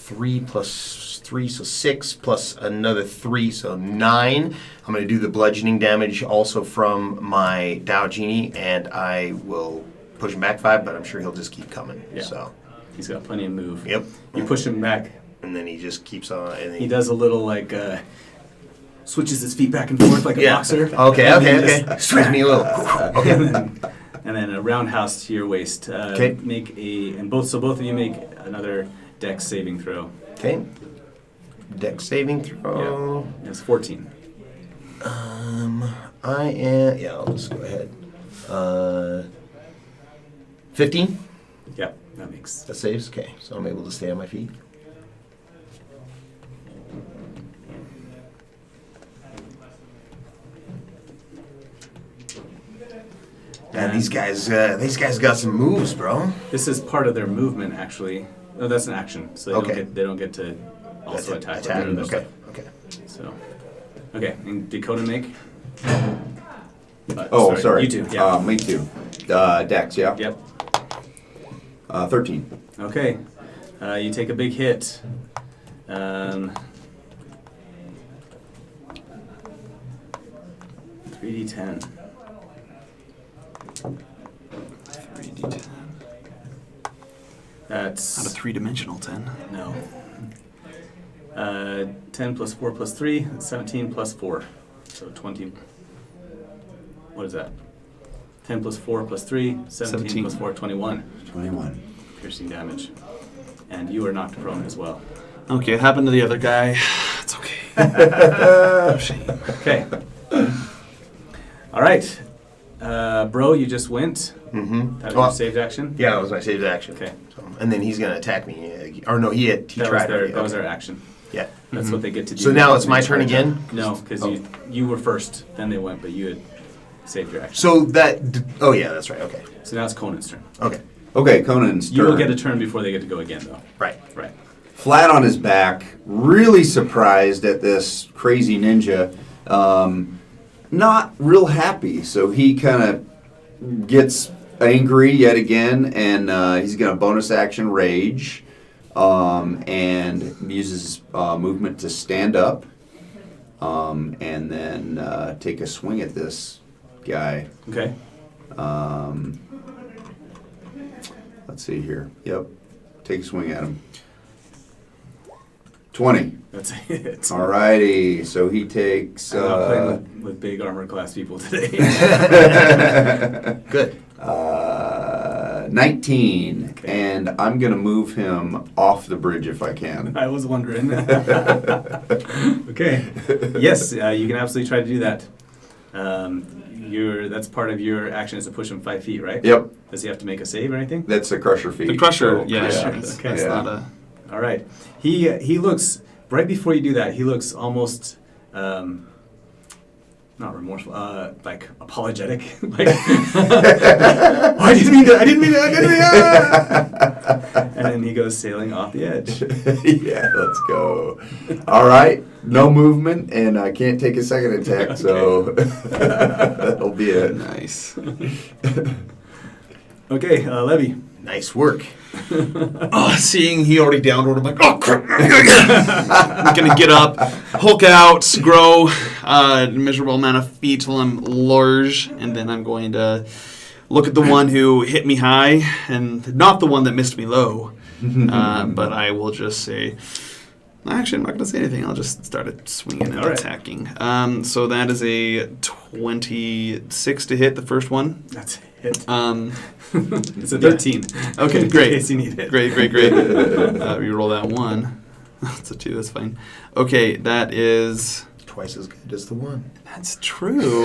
3 plus 3, so 6 plus another 3, so 9. I'm going to do the bludgeoning damage also from my Dow Genie, and I will push him back 5, but I'm sure he'll just keep coming. Yeah. So, He's got plenty of move. yep. You push him back. And then he just keeps on. And He does a little like switches his feet back and forth like a boxer. Okay, And then okay. just- Switch me a little. Okay. And then a roundhouse to your waist. Okay. Both of you make another dex saving throw. Okay. Dex saving throw. Yeah. It's 14. I am. Yeah, I'll just go ahead. 15. Yeah, that makes. That saves. Okay, so I'm able to stay on my feet. And these guys got some moves, bro. This is part of their movement, actually. No, that's an action, so they don't get to also attack. Attack. or do other Okay. stuff. Okay. So, okay, and Dakota make. Sorry. You two. Yeah. Me too. Dex, yeah. Yep. 13. Okay. You take a big hit. 3d10. 3d10. That's Not a three-dimensional 10. no. 10 plus 4 plus 3, that's 17 plus 4. So 20. What is that? 10 plus 4 plus 3, 17 plus 4, 21. 21. Piercing damage. And you are knocked prone as well. Okay, it happened to the other guy. It's okay. No shame. Okay. All right. Bro, you just went. Mm-hmm. That was your saved action? Yeah, that was my saved action. Okay. So, and then he's gonna attack me. Or no, he That was tried. their, already. that was Okay. their action. Yeah. That's what they get to do. So now it's my turn again? No, because Oh. you were first, then they went, but you had saved your action. So that. Oh yeah, that's right. Okay. So now it's Conan's turn. Okay. Okay, Conan's You turn. will get a turn before they get to go again, though. Right. Right. Flat on his back, really surprised at this crazy ninja. Not real happy, so he kind of gets angry yet again, and he's going to bonus action rage, and uses movement to stand up, and then take a swing at this guy. Okay. Let's see here. Yep, take a swing at him. 20. That's it. Alrighty, so he takes I'm not playing with big armor class people today. Good. 19, Okay. and I'm gonna move him off the bridge if I can. I was wondering. Okay. Yes, you can absolutely try to do that. That's part of your action is to push him 5 feet, right? Yep, Does he have to make a save or anything? that's a crusher feat. The crusher, so- yeah. Crusher, It's, okay. it's Yeah. not a... All right. He looks right before you do that. He looks almost not remorseful, like apologetic. Like, oh, I didn't mean to. I didn't mean to. I didn't mean to. And then he goes sailing off the edge. Yeah, let's go. All right, no movement, and I can't take a second attack, so that'll be it. Nice. Okay, Levy. Nice work. Seeing he already downward, I'm like, oh crap! I'm gonna get up, Hulk out, grow a measurable amount of feet till I'm large, and then I'm going to look at the one who hit me high, and not the one that missed me low. But I will just say, actually, I'm not gonna say anything. I'll just start swinging and All right. attacking. So that is a 26 to hit the first one. That's it. It's It's a 13. Okay, In great. case you need it. Great. Reroll that one. That's a 2, that's fine. Okay, that is... Twice as good as the one. That's true.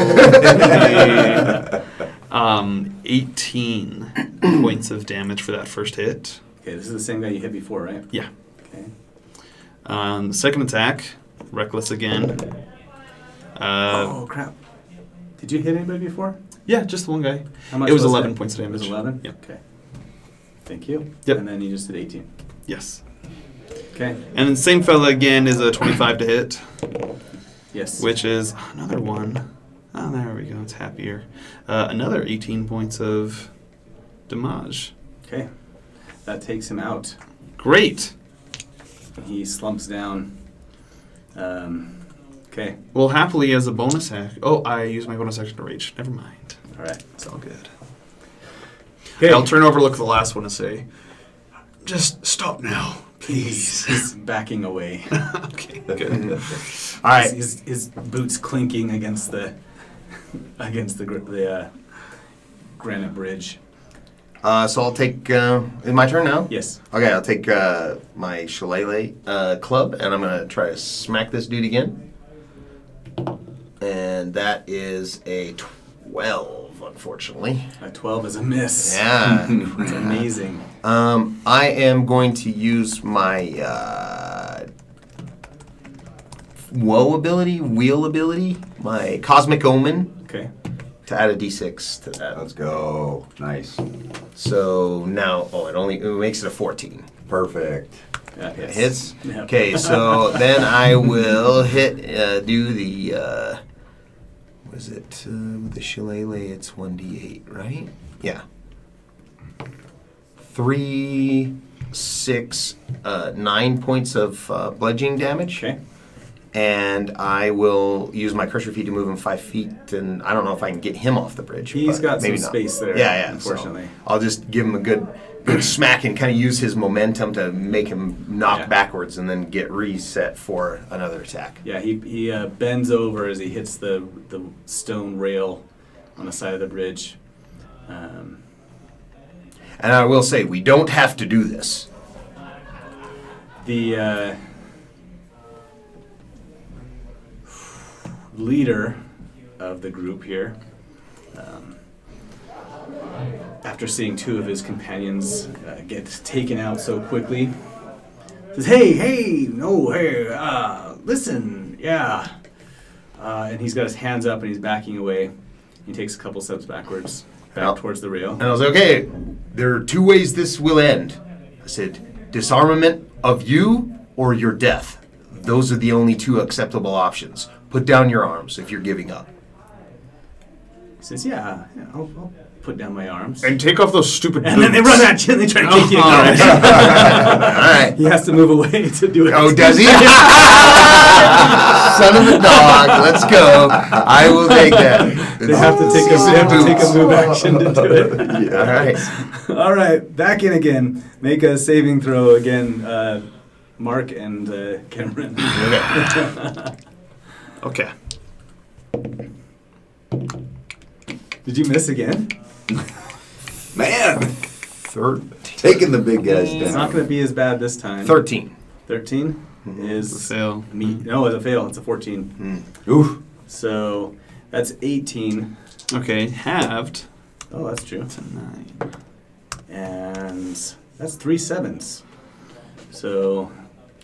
18 points of damage for that first hit. Okay, this is the same guy you hit before, right? Yeah. Okay. Second attack, reckless again. Oh crap! Did you hit anybody before? Yeah, just one guy. How much It was 11 it? points of It was damage. 11. Yep. Okay. Thank you. Yep. And then you just did 18. Yes. Okay. And then same fella again is a 25 to hit, Yes. which is another one. Oh, there we go. It's happier. Another 18 points of damage. Okay. That takes him out. Great. He slumps down. Okay. Well, happily as a bonus action. Oh, I used my bonus action to rage. Never mind. All right. It's all good. Okay. I'll turn over, look at the last one, and say, "Just stop now, please." He's backing away. Okay, good. All right. His boots clinking against the granite bridge. So I'll take. Is my turn now? Yes. Okay, I'll take my shillelagh club, and I'm gonna try to smack this dude again. And that is a 12, unfortunately. A 12 is a miss. Yeah. It's amazing. I am going to use my wheel ability, my cosmic omen, Okay. to add a d6 to that. Let's go. Nice. So now, it makes it a 14. Perfect. That It hits. hits. Yep. Okay, so then I will do the. What is it? With the shillelagh, it's 1d8, right? Yeah. 3, 6, 9 points of bludgeoning damage. Okay. And I will use my crusher feet to move him 5 feet, and I don't know if I can get him off the bridge. He's but got some maybe not. space there. Yeah, Unfortunately. So I'll just give him a good smack and kind of use his momentum to make him knock Yeah. backwards and then get reset for another attack. Yeah. He bends over as he hits the stone rail on the side of the bridge. And I will say, we don't have to do this. The leader of the group here, after seeing two of his companions get taken out so quickly, says, hey, listen, yeah. And he's got his hands up and he's backing away. He takes a couple steps backwards, back Yep. towards the rail. And I was like, okay, there are 2 ways this will end. I said, disarmament of you or your death. Those are the only 2 acceptable options. Put down your arms if you're giving up. He says, yeah, I'll put down my arms. And take off those stupid boots. And then they run at you and they try to kick you. All right. He has to move away to do it. Oh, does he? Son of a dog. Let's go. I will take that. They have to take a move action to do it. All right. All right, back in again. Make a saving throw again, Mark and Cameron. Okay. Did you miss again? Man, 13. taking the big guys down. It's not going to be as bad this time. 13. 13 is It's a fail. No, it's a fail. It's a 14. Oof. So that's 18. Okay, halved. Oh, that's true. That's a 9. And that's 3 7s. So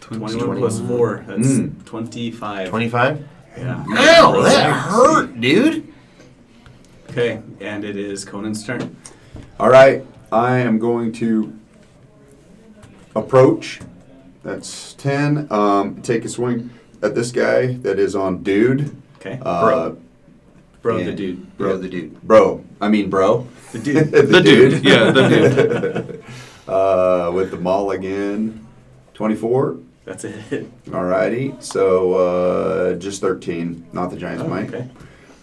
21 20. plus 4, that's Mm. 25. 25? Yeah. Ow, that hurt, dude. Okay, and it is Conan's turn. All right, I am going to approach. That's 10. Take a swing at this guy that is on dude. Okay. Uh, Bro, yeah. the dude. Bro, the dude. bro. The dude. The dude. Yeah, the dude. With the maul again. 24. That's a hit. Alrighty. So just 13, not the Giant's Oh, Might. okay.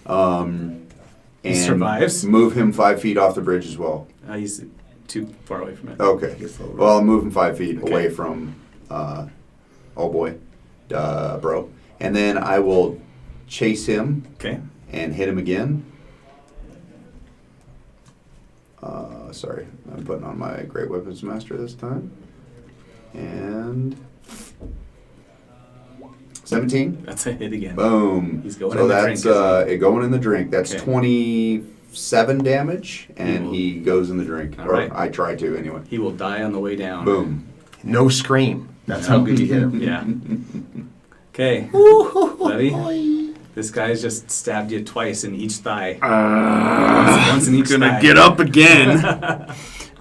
And He survives. Move him 5 feet off the bridge as well. He's too far away from it. Okay. Gets a little Well, I'll move him 5 feet Okay. away from, oh boy, bro. And then I will chase him Okay. and hit him again. Sorry, I'm putting on my Great Weapons Master this time. And 17. That's a hit again. Boom. He's going so in the that's drink, isn't it going in the drink. That's Okay. 27 damage, and will- he goes in the drink. All Or right. I try to anyway. He will die on the way down. Boom. No scream. That's how good you hit him. Yeah. Okay. Levy, this guy's just stabbed you twice in each thigh. Once in each Gonna thigh. get up again.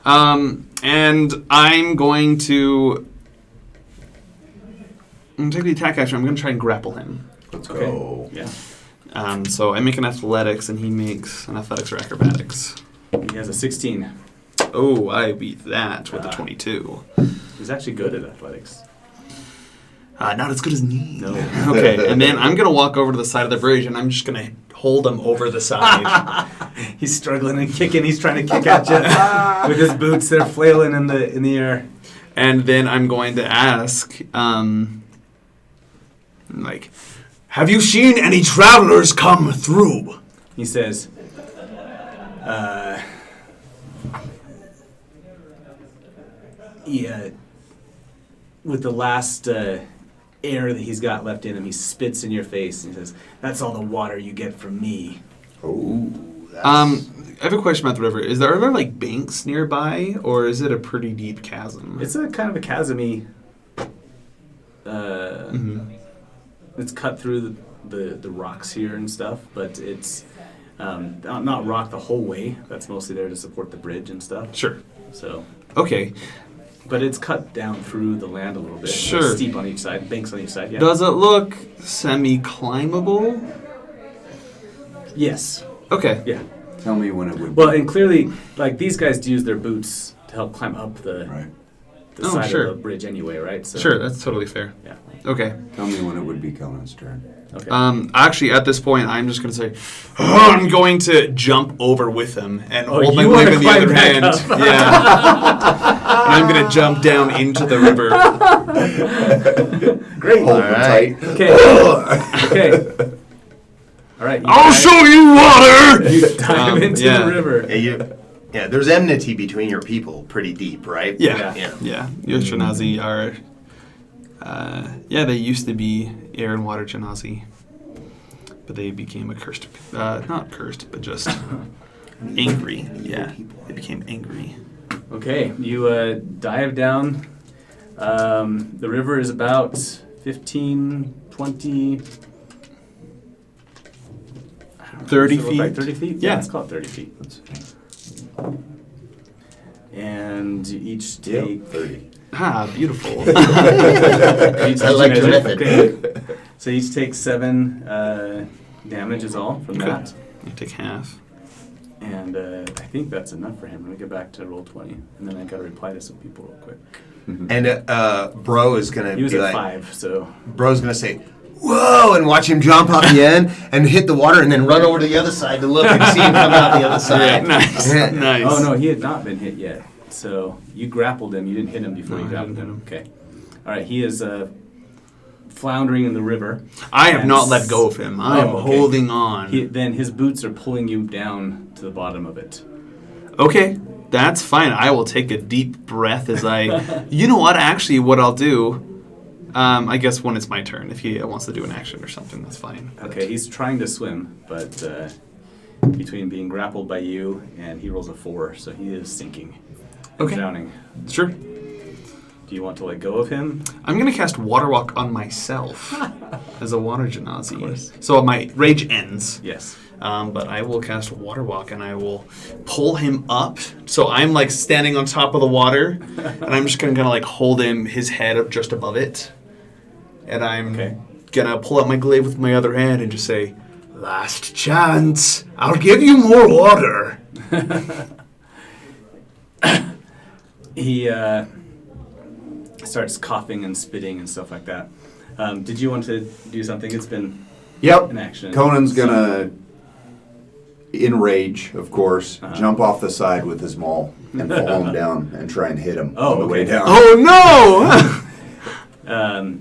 And I'm going to take the attack action. I'm going to try and grapple him. Let's Okay. go. Yeah. So I make an athletics, and he makes an athletics or acrobatics. He has a 16. Oh, I beat that with a Ah. 22. He's actually good at athletics. Not as good as me. No. Okay, and then I'm going to walk over to the side of the bridge, and I'm just going to hold him over the side. He's struggling and kicking. He's trying to kick at you with his boots. They're flailing in the air. And then I'm going to ask, like, have you seen any travelers come through? He says, yeah, with the last air that he's got left in him, he spits in your face and he says, that's all the water you get from me. Oh, I have a question about the river. Are there like banks nearby, or is it a pretty deep chasm? It's a kind of a chasm-y. It's cut through the rocks here and stuff, but it's not rock the whole way. That's mostly there to support the bridge and stuff. Sure. So, Okay. but it's cut down through the land a little bit. Sure. It's steep on each side, banks on each side. Yeah. Does it look semi-climbable? Yes. Okay. Yeah. tell me when it would. Well, and clearly, like these guys use their boots to help climb up the Right. the Oh, side sure. of the bridge anyway, right? So, Sure, that's totally fair. Yeah. Okay. Tell me when it would be Conan's turn. Okay. Actually, at this point, I'm just going to say, I'm going to jump over with him and hold my you leg wanna in the climb other back hand. up. Yeah. And I'm going to jump down into the river. Great. Hold All him right. tight. Okay. Okay. All right. I'll show you water! You dive into yeah. the river. Yeah, there's enmity between your people pretty deep, right? Yeah. Yeah. Yeah. Yoshinazi are... they used to be air and water Janazi. But they became a cursed... not cursed, but just angry. Yeah. They became angry. Okay, you dive down. The river is about 15, 20... 30 does it look like feet? 30 feet? Yeah. Let's call it 30 feet. And you each take... 30. Ah, beautiful. I like your method. Okay. So you each take 7 damage is all from Okay. that. I take half. And I think that's enough for him. I'm going to get back to roll 20. And then I got to reply to some people real quick. And Bro is gonna He was be at like, 5, so... Bro's gonna say, "Whoa!" and watch him jump off the end and hit the water, and then run over to the other side to look and see him come out the other side. Nice. Yeah. Nice. Oh, no, he had not been hit yet. So you grappled him. You didn't hit him before No, you I grappled didn't him. hit Okay. All right, he is floundering in the river. I have And not let go of him. I am Oh, okay. holding on. Then his boots are pulling you down to the bottom of it. Okay, that's fine. I will take a deep breath as I... You know what? Actually, what I'll do... I guess when it's my turn, if he wants to do an action or something, that's fine. Okay, he's trying to swim, but between being grappled by you and he rolls a 4, so he is sinking. Okay. Drowning. Sure. Do you want to let go of him? I'm going to cast Water Walk on myself as a Water Genasi. So my rage ends. Yes. But I will cast Water Walk and I will pull him up. So I'm like standing on top of the water and I'm just going to kind of like hold his head up just above it. And I'm going to pull out my glaive with my other hand and just say, "Last chance. I'll give you more water." He starts coughing and spitting and stuff like that. Did you want to do something? It's been Yep. an action. Conan's gonna, in rage, of course, Uh-huh. jump off the side with his maul and fall him down and try and hit him Oh, on the way okay. down. Oh no!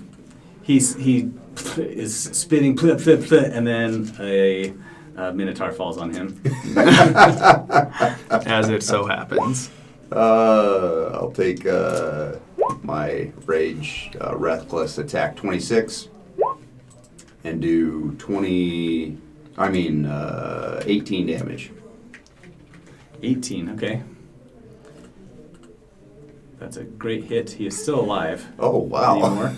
He is spitting, and then a minotaur falls on him. As it so happens. I'll take my rage reckless attack 26 and do 18 damage. 18, okay. That's a great hit. He is still alive. Oh wow! Anymore.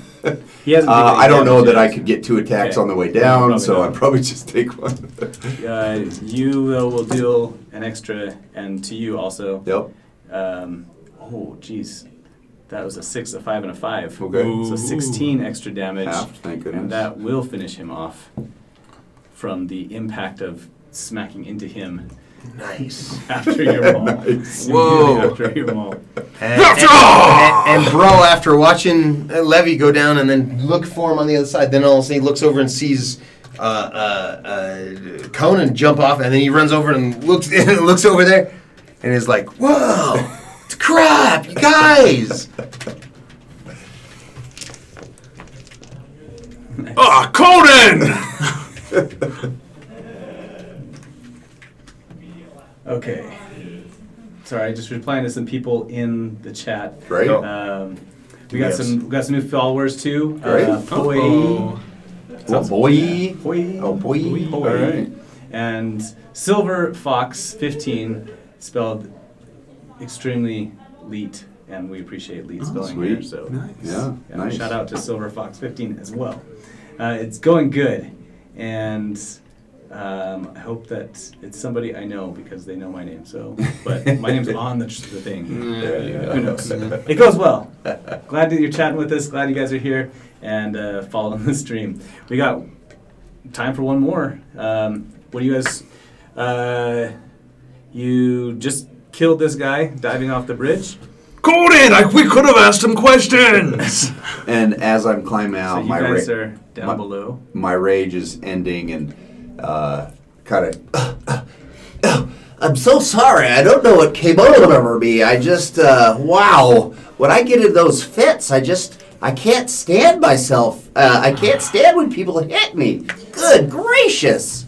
He hasn't. taken any I don't know damage that I yet. could get 2 attacks Okay. on the way No, down, probably so not. I'd probably just take one. You will deal an extra, and to you also. Yep. Oh, geez. That was a 6, a 5, and a 5. Okay. So 16 extra damage. Half, thank goodness. And that will finish him off from the impact of smacking into him. Nice. after your maul. Whoa. After your maul. And Bro, after watching Levy go down and then look for him on the other side, then all of a sudden he looks over and sees Conan jump off, and then he runs over and looks over there, and is like, "Whoa, it's crap, you guys!" Ah, Conan! Okay. Sorry, just replying to some people in the chat. Great. We got some new followers too. Great. Boy. Oh. Oh, boy. Boy. Oh, boy. All right. And Silver Fox 15, spelled extremely leet, and we appreciate leet spelling here. sweet. So Nice. Yeah, nice. shout out to Silver Fox 15 as well. It's going good, and I hope that it's somebody I know because they know my name. So, but my name's on the thing. Who knows? It goes well. Glad that you're chatting with us. Glad you guys are here and following the stream. We got time for one more. What do you guys? You just killed this guy diving off the bridge. Conan, we could have asked him questions! And as I'm climbing So out, you my guys ra- are down below. my rage is ending, and kind of. I'm so sorry. I don't know what came over me. I just, wow. When I get in those fits, I can't stand myself. I can't stand when people hit me. Good gracious.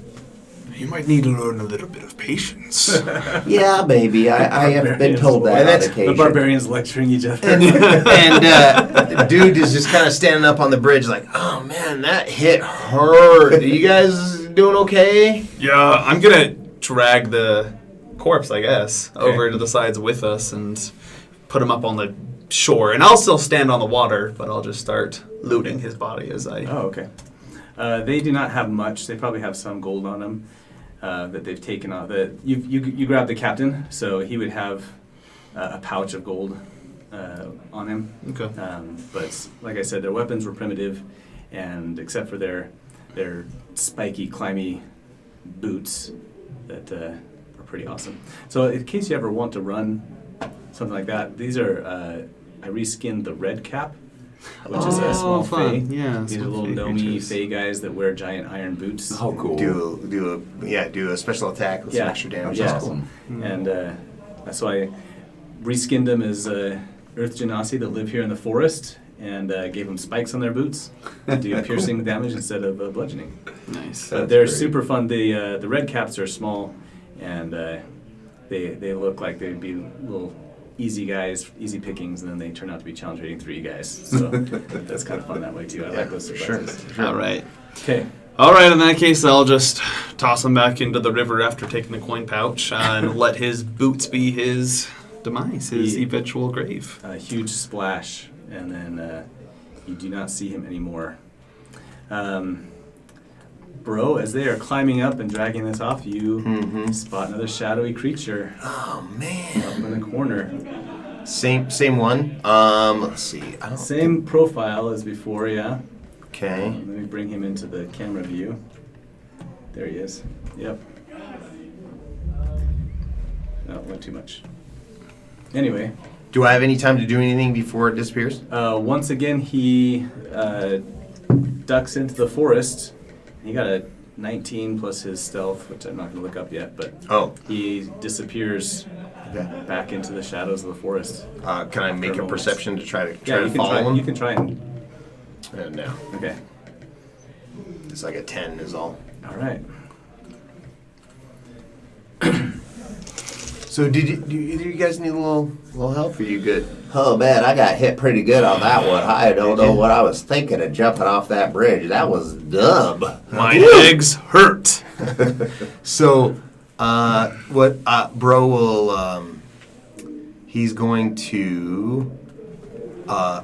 You might need to learn a little bit of patience. Yeah, maybe. I have been told that And on that's- The occasion. barbarians lecturing each other. And the dude is just kind of standing up on the bridge, like, "Oh man, that hit hurt. Are you guys doing okay?" Yeah, I'm gonna drag the corpse, I guess, over to the sides with us and put him up on the shore. And I'll still stand on the water, but I'll just start looting his body as I... Oh, okay. They do not have much. They probably have some gold on them that they've taken off. You grabbed the captain, so he would have a pouch of gold on him. Okay. But like I said, their weapons were primitive, and except for their spiky, climby boots that are pretty awesome. So in case you ever want to run something like that, these are I reskinned the red cap, which is a small fun. fae. Yeah, These are small little fae gnomey creatures. fae guys that wear giant iron boots. Oh, cool. Do a special attack with some extra damage. Yeah. awesome. And so I reskinned them as Earth Genasi that live here in the forest, and gave them spikes on their boots to do piercing damage instead of bludgeoning. Nice. But That's they're great. super fun. The red caps are small, and they look like they'd be little easy guys, easy pickings, and then they turn out to be challenge rating 3 guys. So that's kind of fun that way too. I like those surprises. All right. Okay. All right, in that case, I'll just toss him back into the river after taking the coin pouch and let his boots be his demise, his Yeah. eventual grave. A huge splash, and then you do not see him anymore. Bro, as they are climbing up and dragging this off, you spot another shadowy creature Oh man. up in the corner. Same one. Let's see. I don't. Same profile as before, yeah. Okay. Let me bring him into the camera view. There he is. Yep. No, went too much. Anyway, Do I have any time to do anything before it disappears? once again, he ducks into the forest. He got a 19 plus his stealth, which I'm not going to look up yet, but Oh. he disappears Okay. back into the shadows of the forest. Can I make a moment. perception to try Yeah, to you can follow try. him? You can try and. No. Okay. It's like a 10 is all. All right. So do you guys need a little help? Or are you good? Oh man, I got hit pretty good on that one. I don't know what I was thinking of jumping off that bridge. That was dumb. My legs hurt. So, Bro will, he's going to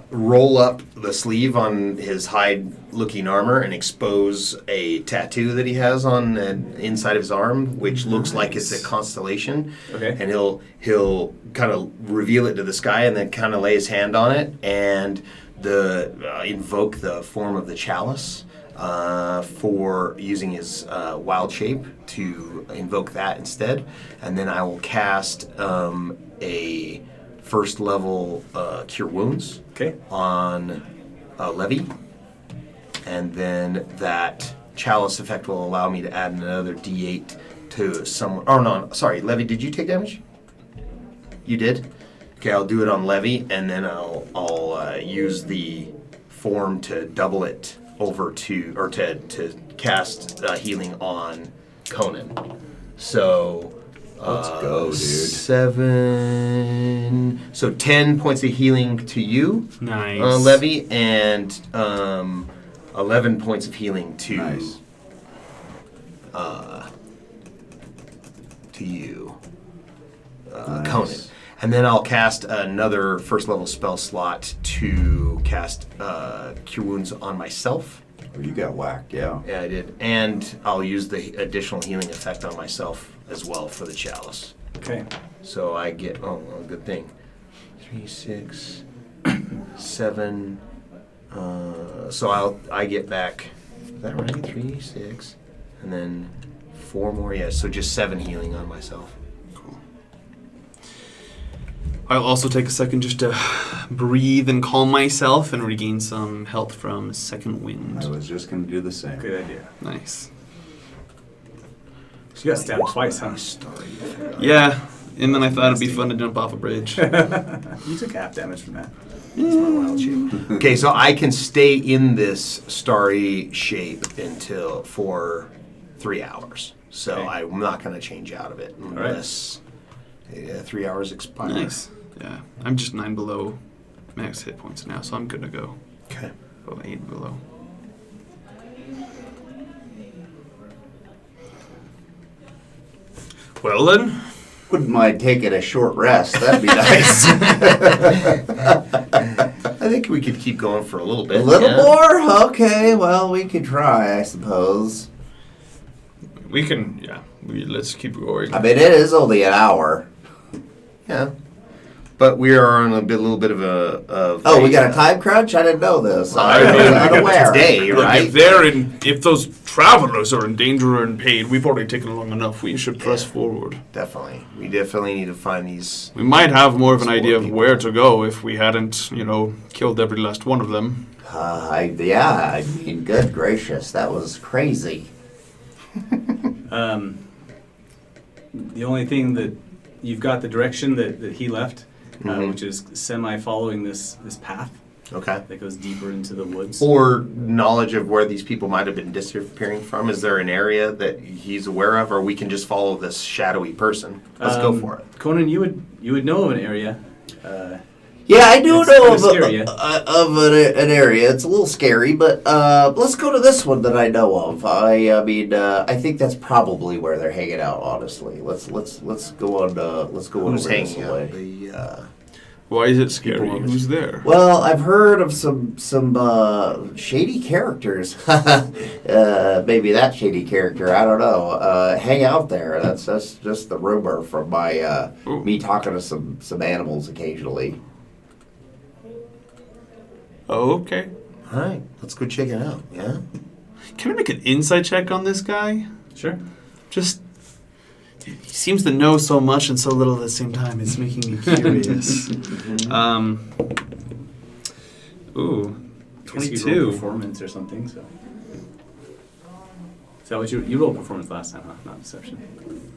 roll up the sleeve on his hide-looking armor and expose a tattoo that he has on the inside of his arm, which looks like it's a constellation. Okay. And he'll kind of reveal it to the sky and then kind of lay his hand on it and invoke the form of the chalice. for using his wild shape to invoke that instead. And then I will cast a first level Cure Wounds Okay. on Levy. And then that Chalice effect will allow me to add another D8 to someone. Oh, no, sorry. Levy, did you take damage? You did? Okay, I'll do it on Levy, and then I'll use the form to double it over to, or to cast healing on Conan. So Let's go, dude. 7. So 10 points of healing to you, Nice. Levy, and 11 points of healing to Nice. to you, Nice. Conan. And then I'll cast another first level spell slot to cast Cure Wounds on myself. Oh, you got whacked, yeah. Yeah, I did. And I'll use the additional healing effect on myself as well for the Chalice. Okay. So I get, good thing. 3, 6, 7. So I get back, is that right? 3, 6, and then 4 more. Yeah, so just 7 healing on myself. Cool. I'll also take a second just to breathe and calm myself and regain some health from Second Wind. I was just going to do the same. Good idea. Nice. So you got stabbed twice, huh? Yeah, and then I thought it'd be fun to jump off a bridge. You took half damage from that. That's my wild shape. Okay, so I can stay in this starry shape for 3 hours. So Okay. I'm not going to change out of it unless 3 hours expire. Nice. Yeah, I'm just 9 below max hit points now, so I'm good to go. Okay. Oh, 8 below. Well then, Wouldn't mind taking a short rest. That'd be nice. I think we could keep going for a little bit. A little yeah. more? Okay, well, we could try, I suppose. we can, let's keep going. I mean, it is only an hour. Yeah. But we are on a little bit of a. Oh, we got a time crunch? I didn't know this. I I mean, was we got unaware. today, Look, right? if those travelers are in danger or in pain, we've already taken long enough. We should press forward. Definitely. We definitely need to find these. We might have more of an Explore idea of people. where to go if we hadn't, killed every last one of them. I mean, good gracious, that was crazy. The only thing that you've got the direction that he left, which is semi-following this path Okay. that goes deeper into the woods. Or knowledge of where these people might have been disappearing from. Is there an area that he's aware of, or we can just follow this shadowy person? Let's go for it. Conan, you would know of an area. Yeah, I do It's know kinda of, scary, an area. It's a little scary, but let's go to this one that I know of. I think that's probably where they're hanging out. Honestly, let's go on. Let's go on Who's over this hanging way. out? The Why is it scary? People on Who's there? Well, I've heard of some shady characters. Maybe that shady character. I don't know. Hang out there. That's just the rumor from my me talking to some animals occasionally. Oh, okay. all right. Let's go check it out. Yeah. Can I make an insight check on this guy? Sure. Just, he seems to know so much and so little at the same time. It's making me curious. Ooh, I guess you rolled 22. performance or something. So. Is that what you rolled performance last time, huh? Not deception.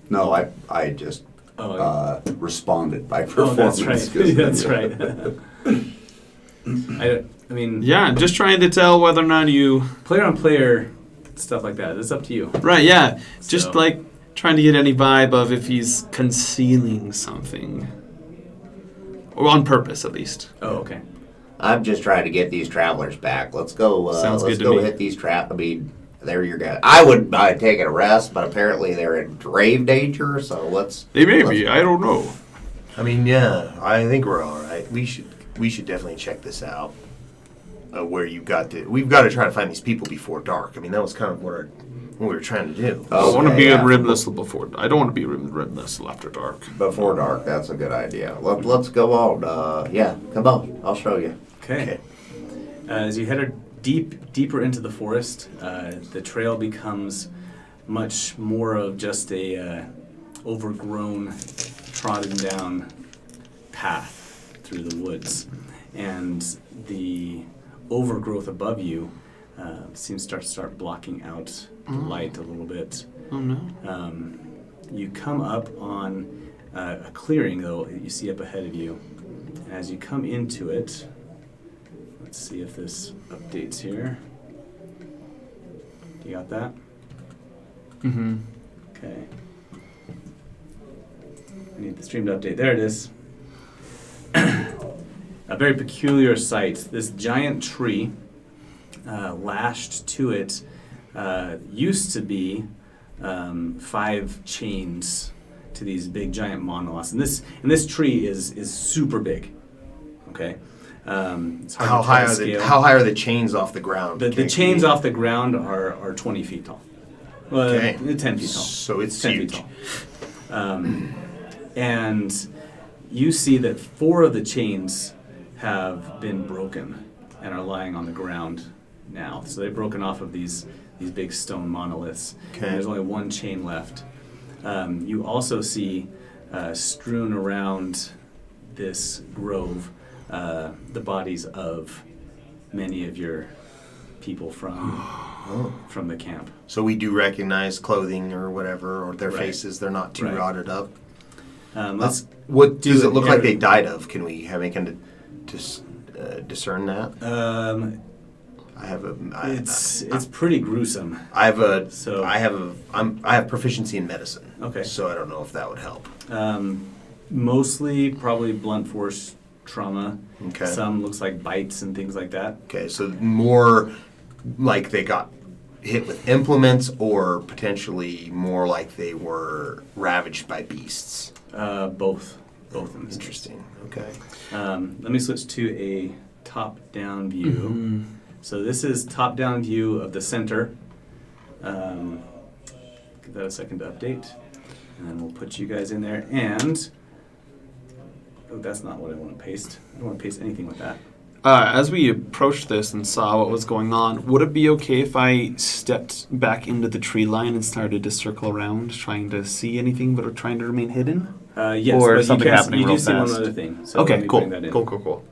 No, I just responded by Oh, performance. that's right. 'cause- That's right. I mean, Yeah, just trying to tell whether or not you. player on player stuff like that. It's up to you. Right, yeah. Just So- like trying to get any vibe of if he's concealing something. Or on purpose, at least. Oh, okay. I'm just trying to get these travelers back. Let's go. Sounds Let's good to go me. hit these I mean, they're your guys. I wouldn't mind taking a rest, but apparently they're in grave danger. So let's. They may be, I don't know. I mean, yeah. I think we're all right. We should definitely check this out. Where we've got to try to find these people before dark. I mean, that was kind of what we were trying to do. I want to Okay, be yeah. in Rimless before. I don't want to be in Rimless after dark. Before dark, that's a good idea. Let's go on. Yeah, come on. I'll show you. Okay. As you head deeper into the forest, the trail becomes much more of just a overgrown, trodden down path through the woods, and the overgrowth above you seems to start blocking out the light a little bit. Oh no. You come up on a clearing, though, that you see up ahead of you. And as you come into it, let's see if this updates here. You got that? Mm-hmm. Okay. I need the stream to update. There it is. A very peculiar sight. This giant tree, lashed to it, used to be 5 chains to these big giant monoliths. And this tree is super big. Okay. It's hard How to try high to are scale. how high are the chains off the ground? The chains off the ground are 20 feet tall. Well, Okay. 10 feet tall. So it's 10 huge. feet tall. And you see that 4 of the chains have been broken and are lying on the ground now. So they've broken off of these big stone monoliths. Okay. And there's only 1 chain left. You also see strewn around this grove the bodies of many of your people from the camp. So we do recognize clothing or whatever, or their Right. faces. They're not too Right. rotted up. Let's What do does it an look like air- they died of? Can we have any kind of discern that? I have a. It's pretty gruesome. I have a. So- I have proficiency in medicine. Okay. So I don't know if that would help. Mostly probably blunt force trauma. Okay. Some looks like bites and things like that. Okay, so more like they got hit with implements, or potentially more like they were ravaged by beasts. Both in this. Interesting. Okay. Let me switch to a top-down view. So this is top-down view of the center. Give that a second to update, and then we'll put you guys in there. And oh, that's not what I want to paste. I don't want to paste anything with that. As we approached this and saw what was going on, would it be okay if I stepped back into the tree line and started to circle around, trying to see anything, but trying to remain hidden? Yes, Or but something you, happening you do real see fast. one other thing. So let Okay, me cool. bring that in. Cool.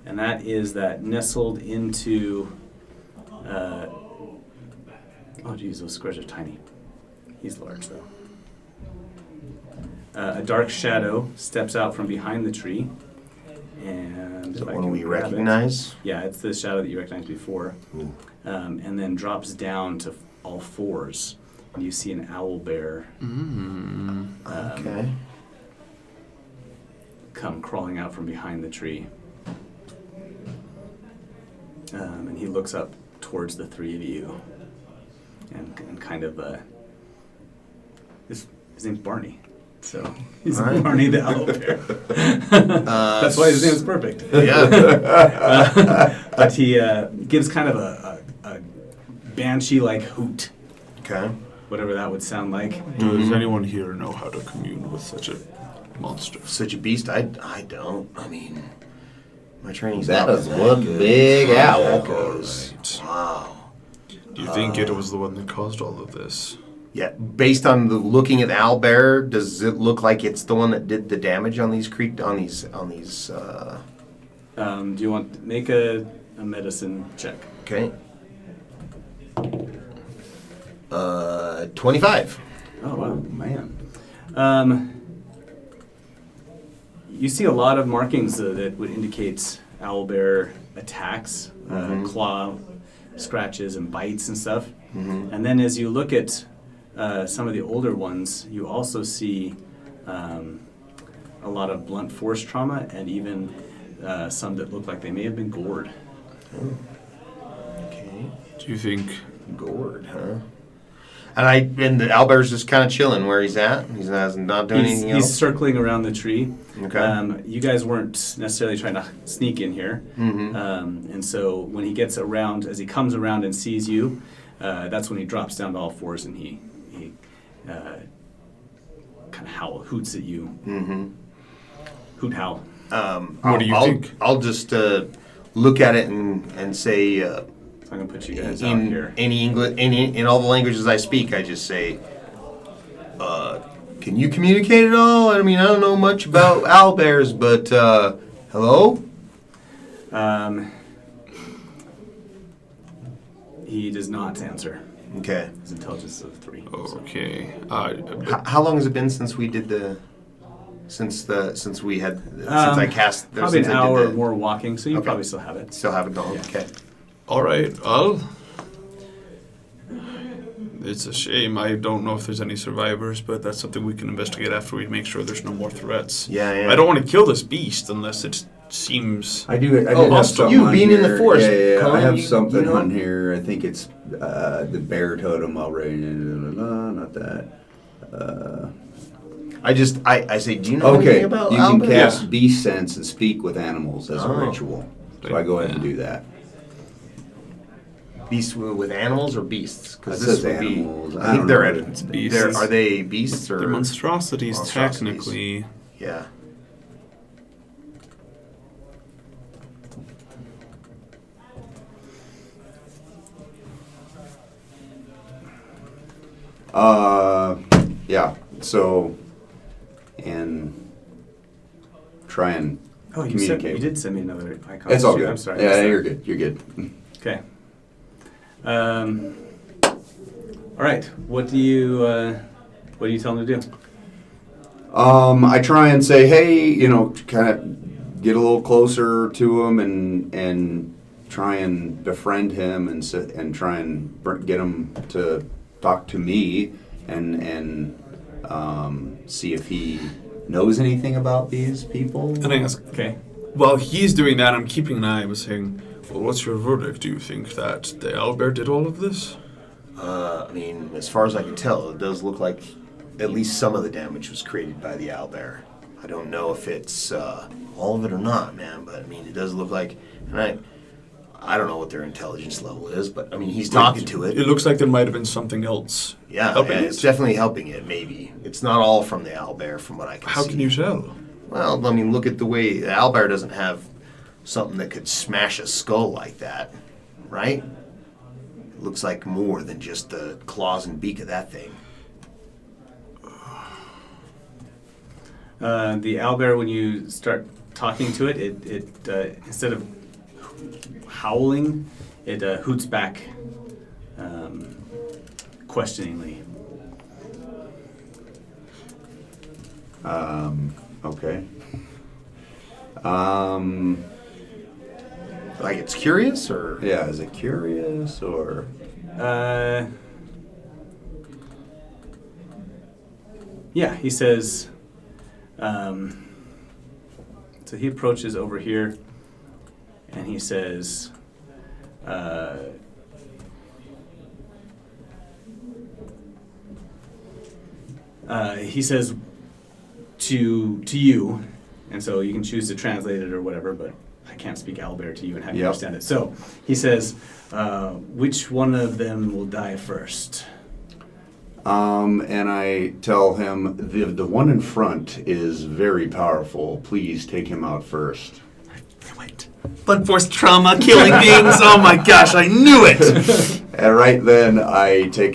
And that is that nestled into. Oh, geez, those squares are tiny. He's large, though. A dark shadow steps out from behind the tree. And Is if it I one can we grab it- recognize? Yeah, it's the shadow that you recognized before. And then drops down to all 4s. And you see an owl bear Okay. come crawling out from behind the tree. And he looks up towards the 3 of you. And kind of, his name's Barney. So he's All right. Barney the owl bear. That's why his name is perfect. Yeah. But he gives kind of a banshee-like hoot, Okay. whatever that would sound like. Does anyone here know how to commune with such a monster? Such a beast. I don't. I mean, my training's That not is that one good. big That owl. goes. Alright. Wow. Do you think it was the one that caused all of this? Yeah, based on the looking at the owl bear, does it look like it's the one that did the damage on these Do you want to make a medicine check? Okay. 25. Oh, wow. Man. You see a lot of markings that would indicate owlbear attacks, claw scratches and bites and stuff. And then as you look at some of the older ones, you also see a lot of blunt force trauma and even some that look like they may have been gored. Okay. Do you think... Gourd, huh? And the owlbear's just kind of chilling where he's at. He's not doing anything He's else. circling around the tree. Okay. You guys weren't necessarily trying to sneak in here. And so when he gets around, as he comes around and sees you, that's when he drops down to all 4s and he kind of hoots at you. Hoot howl. What do you think? I'll just look at it and say So I'm gonna put you guys out here. in any English, in all the languages I speak, I just say, "Can you communicate at all? I mean, I don't know much about owlbears, but hello." He does not answer. Okay. His intelligence is of 3. so. Okay. How long has it been since we did since I cast? Probably since an I did hour or the- more walking, so you Okay. probably still have it. Still have it going. Yeah. Okay. All right. Well, it's a shame. I don't know if there's any survivors, but that's something we can investigate after we make sure there's no more threats. Yeah. I don't want to kill this beast unless it seems. I did Oh, have something you on being in the here. forest, Yeah, I Colin, have you something know? on here. I think it's the bear totem already. Not that. I say, do you know anything Okay, about you can owlbears? cast beast sense and speak with animals as a Oh. ritual. So I go ahead and do that. Beasts with animals or beasts? It Because says this would be. animals. I I think don't they're know at. what it's beasts. Are they beasts or? They're monstrosities, Monstrosities. technically. Yeah. Yeah. So, and try and Oh, you communicate. did send me another icon. It's all Shoot, good. I'm sorry. I Yeah, missed that. you're good. You're good. Okay. All right. What do you tell him to do? I try and say, hey, kind of get a little closer to him and try and befriend him and try and get him to talk to me and see if he knows anything about these people. And I ask, Okay. while he's doing that, I'm keeping an eye. I was saying, well, what's your verdict? Do you think that the owlbear did all of this? I mean, as far as I can tell, it does look like at least some of the damage was created by the owlbear. I don't know if it's all of it or not, man. But I mean, it does look like, and I don't know what their intelligence level is, but I mean, he's talking to it. It looks like there might have been something else. Yeah, helping it's it. definitely helping it. Maybe it's not all from the owlbear, from what I can see. How can you tell? Well, I mean, look at the way the owlbear doesn't have something that could smash a skull like that, right? It looks like more than just the claws and beak of that thing. The owlbear, when you start talking to it, it instead of howling, it hoots back questioningly. Okay. Like it's curious, or Yeah, is it curious or? Yeah, he says. So he approaches over here, and he says, to you, and so you can choose to translate it or whatever, but I can't speak owlbear to you and have you Yep. understand it. So he says, which one of them will die first? And I tell him the one in front is very powerful. Please take him out first. Wait. Blunt force trauma, killing beings. Oh my gosh, I knew it. And right then I take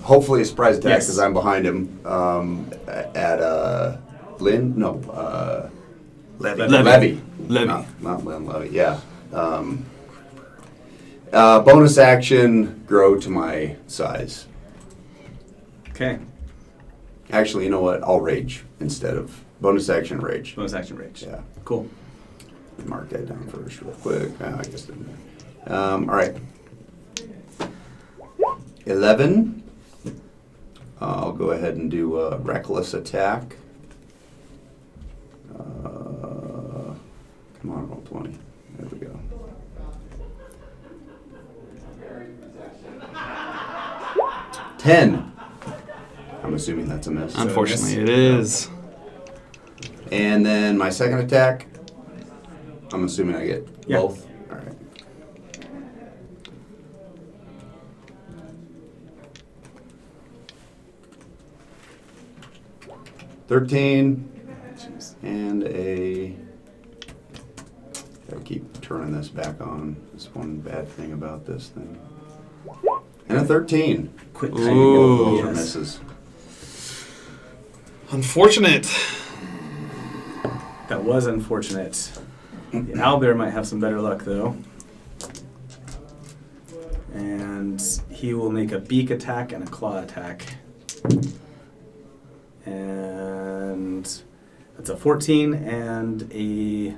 hopefully a surprise attack Yes. because I'm behind him at Lynn. No, Levy. Levy. Levy. Not Lynn. Levy. Yeah. Bonus action, grow to my size. Okay, Actually, you know what? I'll rage instead of bonus action rage. bonus action rage. Yeah. Cool. Mark that down first real quick. I guess didn't. All right. 11. I'll go ahead and do a reckless attack. Come on, roll 20. There we go. $10. I'm assuming that's a miss. Unfortunately, it is. And then my second attack, I'm assuming I get Yeah. both. All right. $13 Jeez. and a Gotta keep turning this back on. That's one bad thing about this thing. And a 13. Quit So you typing. get those Yes. are misses. Unfortunate. That was unfortunate. The owlbear might have some better luck, though. And he will make a beak attack and a claw attack. And that's a 14 and a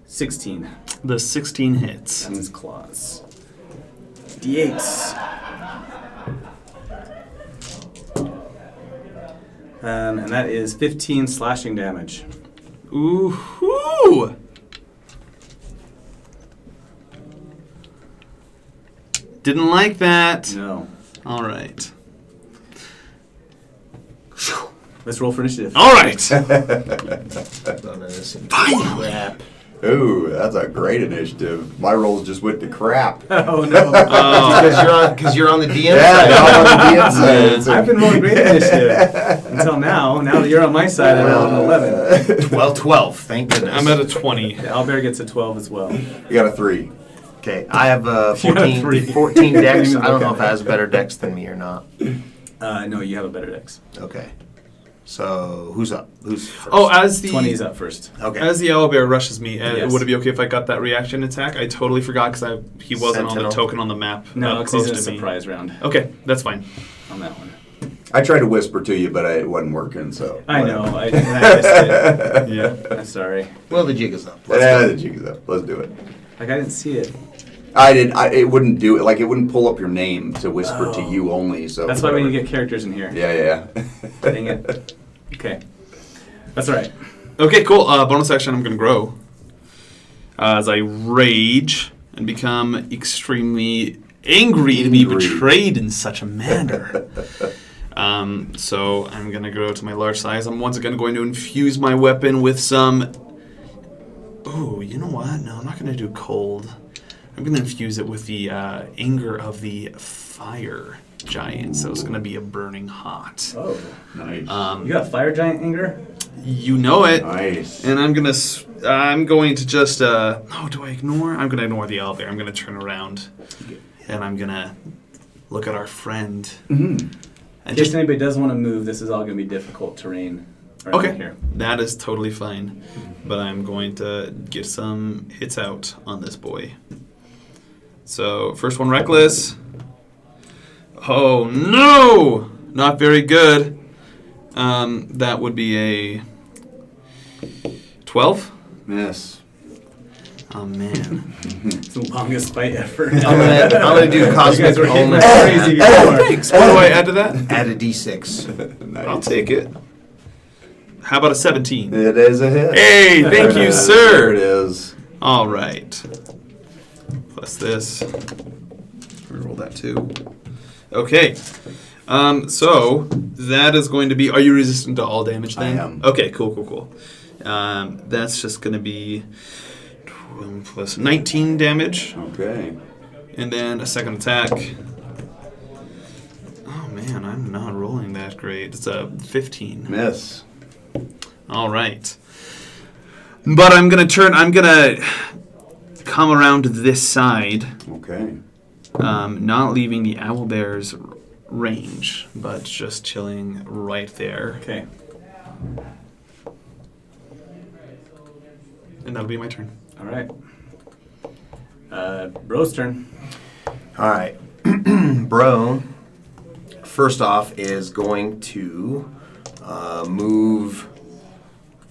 16. The 16 hits. That's his claws. D8s. And that is 15 slashing damage. Ooh. Didn't like that. No. All right. Let's roll for initiative. All right. Crap. Ooh, that's a great initiative. My rolls just went to crap. Oh, no. Because you're on the DM Yeah, side. now I'm on the DM side. I've been rolling great initiative until now. Now that you're on my side, I rolled an 11. 12, thank goodness. I'm at a 20. The owlbear gets a 12 as well. You got a 3. Okay, I have You got a 14, three. 14 Didn't decks. even I don't look know at if it. it has better decks than me or not. No, you have a better dex. Okay. So, who's up? Who's first? Oh, as the 20 is up first. okay. as the owlbear rushes me, Yes. would it be okay if I got that reaction attack? I totally forgot because he wasn't on Sentinel. the token on the map. No, up because he's in a close to me. surprise round Okay, that's fine. on that one. I tried to whisper to you, but it wasn't working, so. I know. I missed it. Yeah. I'm sorry. Well, the jig is up. Yeah, the jig is up. Let's do it. Like, I didn't see it. It wouldn't do it. Like, it wouldn't pull up your name to whisper to you only, so. That's why we whatever. need to get characters in here. Yeah. Dang it. Okay. That's all right. Okay, cool. Bonus action, I'm going to grow. As I rage and become extremely angry to be Angry. betrayed in such a manner. So I'm going to grow to my large size. I'm once again going to infuse my weapon with some... Oh, you know what? No, I'm not going to do cold. I'm going to infuse it with the anger of the fire giant. So it's going to be a burning hot. Oh. Nice. You got fire giant anger? You know it. Nice. And I'm going to just, oh, do I ignore? I'm going to ignore the owlbear. I'm going to turn around and I'm going to look at our friend. Mm-hmm. And In case just, anybody does want to move, this is all going to be difficult terrain around okay, here. that is totally fine. But I'm going to get some hits out on this boy. So, first one, reckless. Oh, no! Not very good. That would be a 12. Miss. Oh, man. It's the longest fight ever. I'm gonna do You cosmic guys were hitting only. like crazy before. Thanks. What do I add to that? Add a d6. Nice. I'll take it. How about a 17? It is a hit. Hey, thank you, There it sir. is. All right. Plus this. Roll that too. Okay. So that is going to be. Are you resistant to all damage then? I am. Okay. Cool. That's just going to be 12 plus 19 damage, Okay. and then a second attack. Oh man, I'm not rolling that great. It's a 15. Miss. All right. But I'm gonna come around to this side, Okay. not leaving the owlbear's range, but just chilling right there. Okay. And that'll be my turn. All right. Bro's turn. All right. Bro, first off, is going to move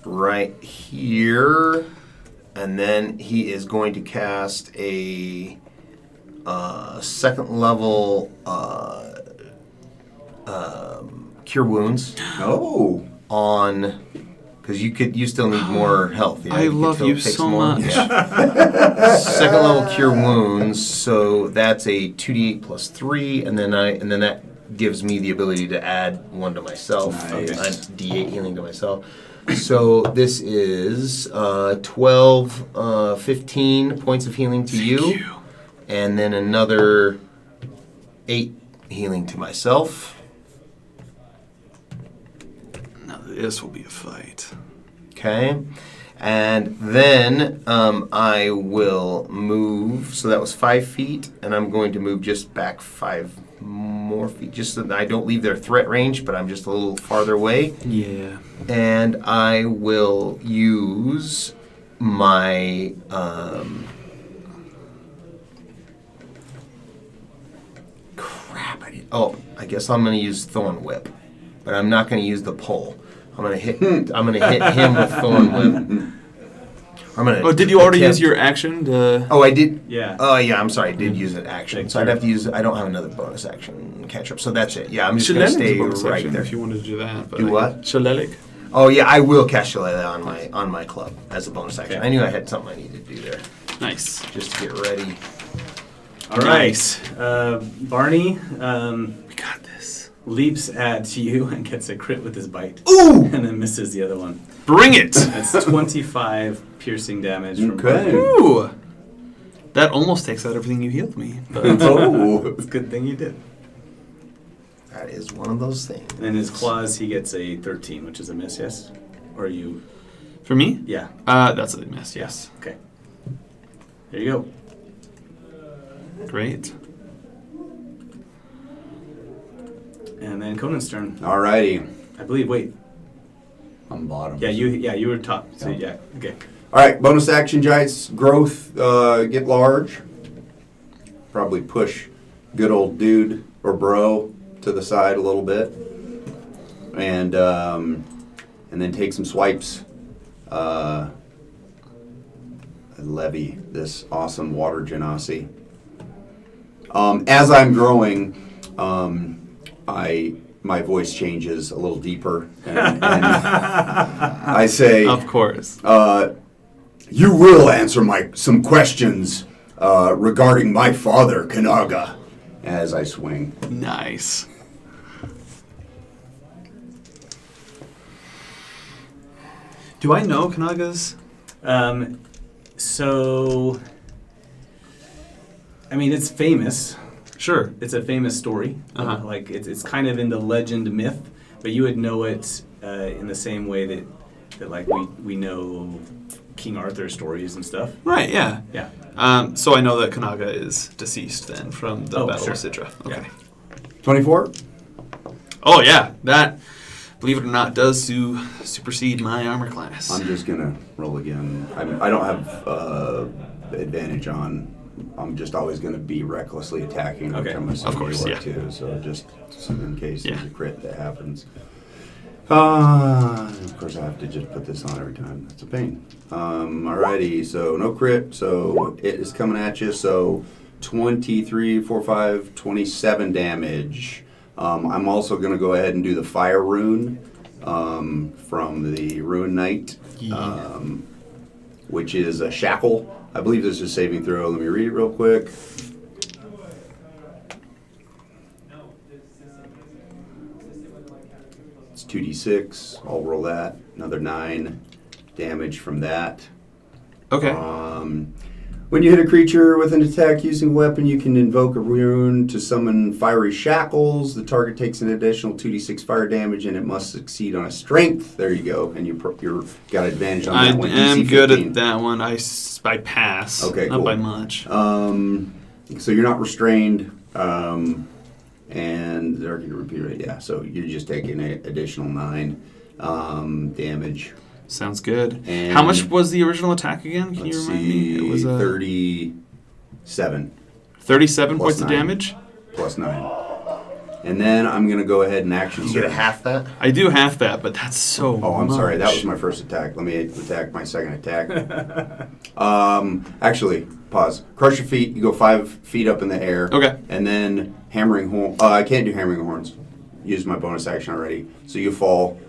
right here, and then he is going to cast a second level Cure Wounds Oh. on, because you still need more health. Yeah? I could love still you take so some more. much. Yeah. Second level Cure Wounds, so that's a 2d8 plus 3, and then that gives me the ability to add 1 to myself. Nice. A d8 healing to myself. So this is 12, 15 points of healing to you, and then another 8 healing to myself. Now this will be a fight. Okay. And then I will move. So that was 5 feet, and I'm going to move just back 5 more feet, just so that I don't leave their threat range, but I'm just a little farther away. Yeah. And I will use my I guess I'm going to use Thorn Whip, but I'm not going to use the pole. I'm going to hit him with Thorn Whip. Oh, did you already use your action to... Oh, I did? Yeah. Oh, yeah, I'm sorry. I did use an action. So I'd have to use... I don't have another bonus action catch-up, so that's it. Yeah, I'm just going to stay right there. If you wanted to do that. But Do what? Shillelagh. Oh, yeah, I will cast Shillelagh on my club as a bonus action. Okay. I knew I had something I needed to do there, Nice. just to get ready. All right. Barney We got this. leaps at you and gets a crit with his bite. Ooh! And then misses the other one. Bring it! That's 25 piercing damage from Okay. Barney. Ooh! That almost takes out everything you healed me. But Oh. It's a good thing you did. That is one of those things. And in his claws, he gets a 13, which is a miss, yes? Or you... for me? Yeah. That's a miss, yes. Okay. There you go. Great. And then Conan's turn. Alrighty. I believe, wait. I'm bottom. Yeah, you were top. So yeah, okay. Alright, bonus action, Giants. Growth, get large. Probably push good old dude or bro to the side a little bit. And then take some swipes. Levy this awesome water genasi. As I'm growing, my voice changes a little deeper, and I say, Of course. "You will answer some questions regarding my father, Kanaga." As I swing, Nice. Do I know Kanaga's? So, I mean, it's famous. Sure. It's a famous story. Uh-huh. Like it's kind of in the legend myth, but you would know it in the same way that like we know King Arthur stories and stuff. Right, yeah. Yeah. So I know that Kanaga is deceased then from the Oh, Battle sure. of Sidra. Okay. Yeah. 24. Oh, yeah. That, believe it or not, does supersede my armor class. I'm just gonna roll again. I don't have advantage on. I'm just always gonna be recklessly attacking, which Okay. I'm assuming Of course, you are yeah. too. So just in case there's Yeah. a crit that happens. Of course, I have to just put this on every time. That's a pain. Alrighty, so no crit. So it is coming at you. So 23, 4, 5, 27 damage. I'm also going to go ahead and do the fire rune from the Rune Knight, Yeah. which is a shackle. I believe this is a saving throw. Let me read it real quick. It's 2d6. I'll roll that. Another 9 damage from that. Okay. When you hit a creature with an attack using a weapon, you can invoke a rune to summon fiery shackles. The target takes an additional 2d6 fire damage, and it must succeed on a strength. There you go, and you're got advantage on I that one. am DC good 15. at that one. I pass. Okay, Not cool. by much. So you're not restrained, and target repeat rate. Yeah, so you're just taking an additional 9 damage. Sounds good. And How much was the original attack again? Can you Let's remind see, me? It was 37 37 Plus points of 9. damage. plus 9. And then I'm going to go ahead and action You get a surge. half that? I do half that, but that's so Oh, I'm sorry. That much. was my first attack. Let me attack my second attack. Actually, pause. Crush your feet. You go 5 feet up in the air. Okay. And then hammering horn. I can't do hammering horns. Used my bonus action already. So you fall.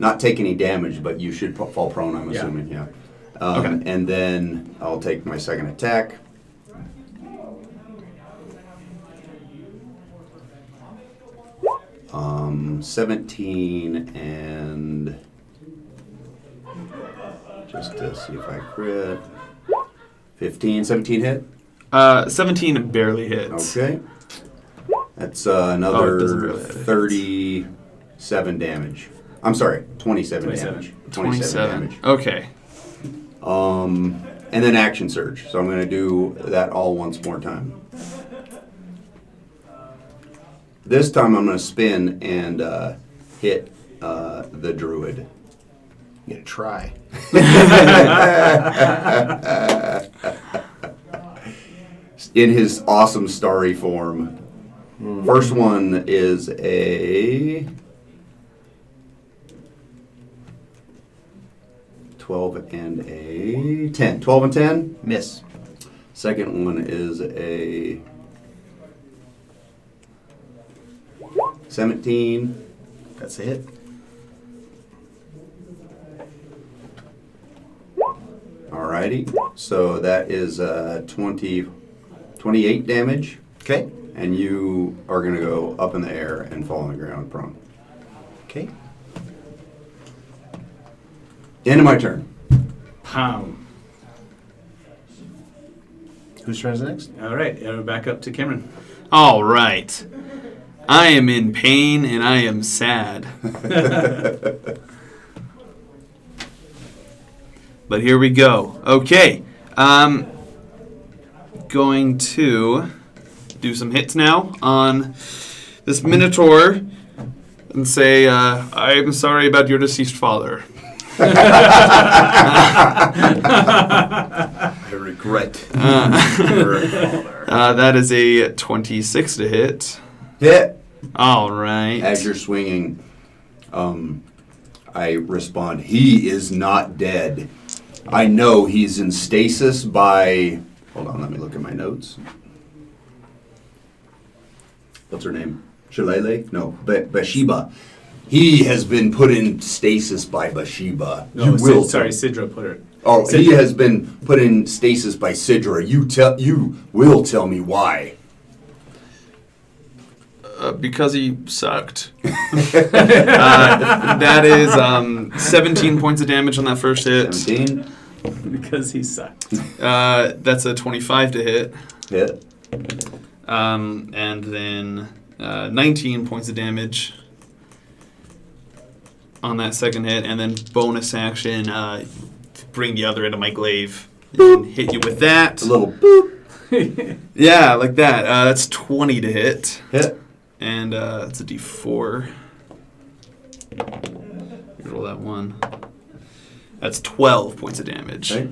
Not take any damage, but you should fall prone. I'm Yeah. assuming. Yeah. Okay. And then I'll take my second attack. Um, 17 and just to see if I crit. 15, 17 hit. 17 barely hits. Okay. That's Oh, it doesn't another really hit. 37 damage. I'm sorry, 27 27. damage. 27. damage. Okay. And then action surge. So I'm going to do that all once more time. This time I'm going to spin and hit the druid. I'm gonna try. In his awesome starry form. First one is a 12 and a 10. 12 and 10? Miss. Second one is a 17. That's a hit. Alrighty. So that is 28 damage. Okay. And you are going to go up in the air and fall on the ground prone. Okay. End of my turn. Pound. Whose turn is it next? All right, back up to Cameron. All right. I am in pain and I am sad. But here we go. Okay. Going to do some hits now on this Minotaur and say, I'm sorry about your deceased father. I regret. your father. That is a 26 to hit. Hit. All right. As you're swinging, I respond, he is not dead. I know he's in stasis by... Hold on, let me look at my notes. What's her name? Shalele? No, Bathsheba. He has been put in stasis by Bathsheba. No, Sidra put her. Oh, Sidra. he has been put in stasis by Sidra. You will tell me why. Because he sucked. That is 17 points of damage on that first hit. 17. Because he sucked. That's a 25 to hit. Hit. And then 19 points of damage on that second hit. And then bonus action, bring the other end of my glaive and hit you with that. A little boop. Yeah, like that. That's 20 to hit. Hit. And it's a D4. Roll that one. That's 12 points of damage. Okay.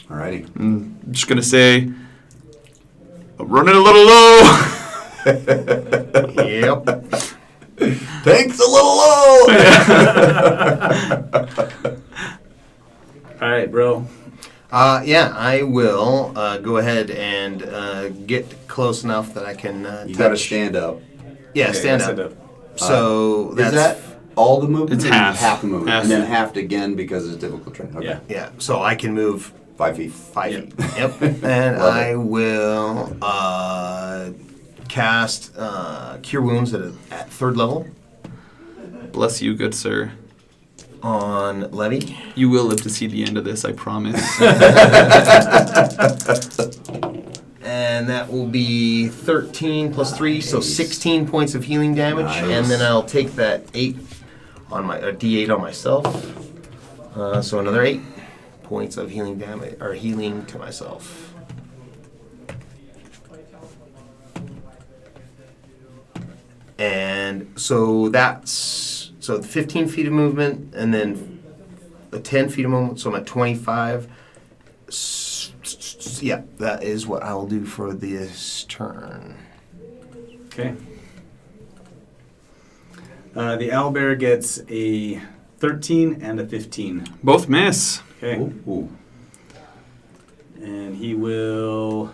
Alrighty. I'm just going to say, I'm running a little low. Yep. Tank's a little low. All right, bro. Yeah, I will go ahead and get close enough that I can You touch. got to stand up. Yeah, Okay, stand stand up. up. So Is that's that all the movement? It's or half. Half the movement. Half. And then half again because it's difficult terrain. Okay. Yeah. yeah. So I can move 5 feet. 5 Yep. feet. Yep. And Love I it. will cast Cure Wounds at third level Bless you, good sir. on Levy. You will live to see the end of this, I promise. And that will be 13 plus 3, so Nice. 16 points of healing damage. Nice. And then I'll take that 8 on my D8 on myself. So another 8 points of healing damage or healing to myself. And so that's 15 feet of movement, and then 10 feet of movement. So I'm at 25. Yeah, that is what I will do for this turn. Okay. The owlbear gets a 13 and a 15. Both miss. Okay. Ooh. And he will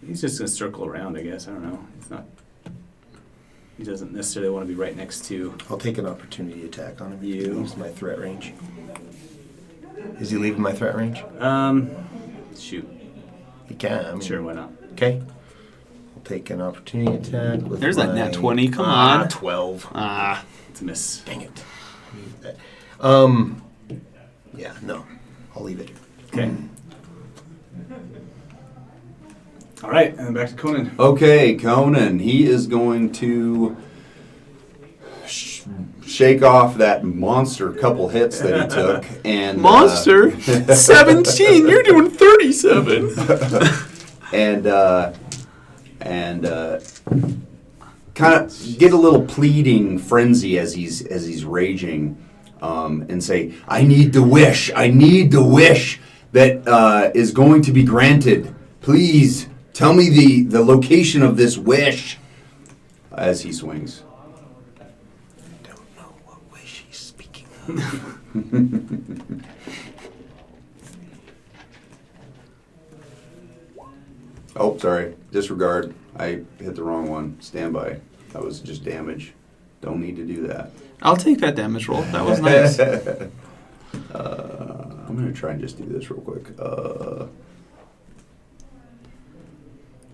he's just gonna circle around, I guess. I don't know. He doesn't necessarily want to be right next to I'll take an opportunity attack on him. You. Leaves my threat range. Is he leaving my threat range? shoot. He can. I mean, Sure, why not? Okay. I'll take an opportunity attack with There's that my, nat 20, come on. 12. Ah. It's a miss. Dang it. Yeah, no. I'll leave it. Okay. All right, and back to Conan. Okay, Conan. He is going to shake off that monster couple hits that he took. And Monster? 17? You're doing 37. and kind of get a little pleading frenzy as he's raging, and say, "I need the wish that is going to be granted. Please tell me the location of this wish." As he swings. I don't know what wish he's speaking Oh, sorry. Disregard. I hit the wrong one. Standby. That was just damage. Don't need to do that. I'll take that damage roll. That was nice. I'm going to try and just do this real quick.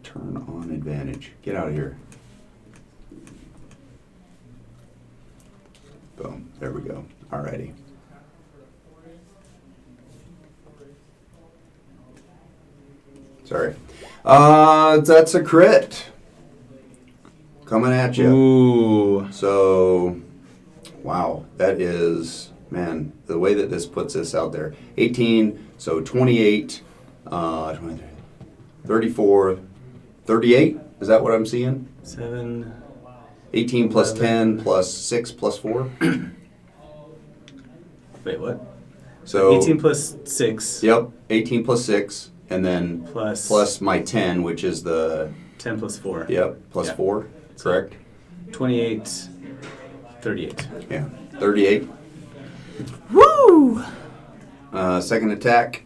Turn on advantage. Get out of here. Boom. There we go. Alrighty. Sorry. That's a crit. Coming at you. Ooh. So, wow, that is, man, the way that this puts this out there. 18, so 28, 23, 34, 38? Is that what I'm seeing? 7. 18 plus 11. 10 plus 6 plus 4? Wait, what? So 18 plus 6. Yep, 18 plus 6, and then Plus my 10, which is the, 10 plus 4. yep, plus Yeah. 4, correct? 28, 38. Yeah, 38. Woo! Second attack.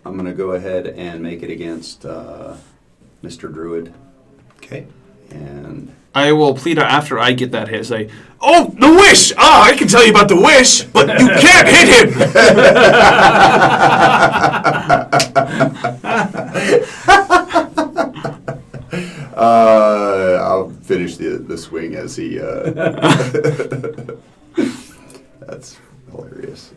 I'm going to go ahead and make it against Mr. Druid. Okay. And I will plead after I get that hit. Say, "Oh, the wish! Ah, I can tell you about the wish, but you can't hit him." I'll finish the swing as he. That's hilarious.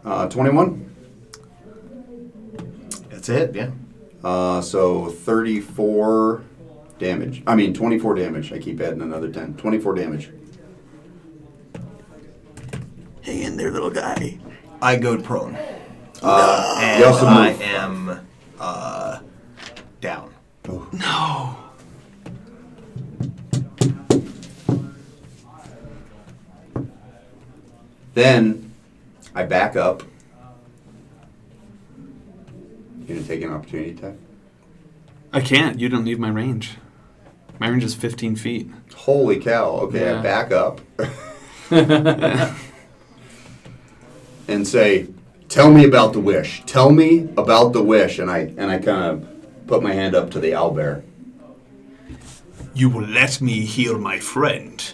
21. That's it, yeah. So 34 damage. 24 damage. I keep adding another 10. 24 damage. Hang in there, little guy. I go prone. And you also I move. am down. No. Then I back up. You gonna take an opportunity attack? I can't. You don't need my range. My range is 15 feet. Holy cow! Okay, Yeah. I back up Yeah. and say, "Tell me about the wish. Tell me about the wish." And I kind of put my hand up to the owlbear. You will let me heal my friend.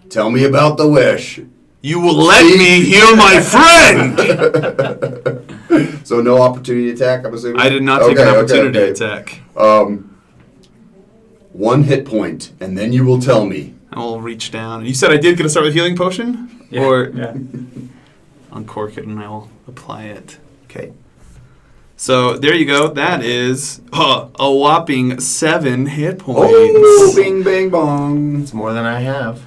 Tell me about the wish. You will let me heal my friend. So no opportunity attack, I'm assuming? I did not take an opportunity attack. 1 hit point, and then you will tell me. I will reach down. You said I did get to start with healing potion? Yeah. Or Yeah. uncork it and I will apply it. Okay. So there you go. That is a whopping 7 hit points. Oh, bing, bang, bong. It's more than I have.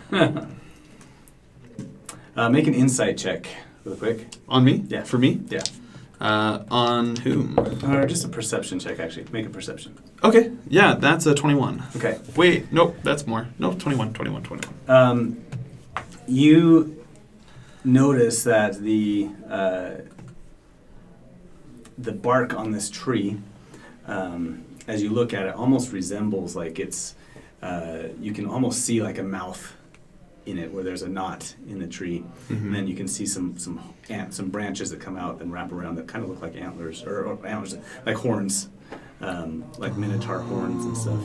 Make an insight check real quick. On me? Yeah. For me? Yeah. On whom? Or just a perception check, actually. Make a perception. Okay. Yeah, that's a 21. Okay. Wait, nope, that's more. No, 21. You notice that the bark on this tree, as you look at it, almost resembles like it's. You can almost see like a mouth in it, where there's a knot in the tree, and then you can see some branches that come out and wrap around that kind of look like antlers or antlers, like horns, like minotaur horns and stuff.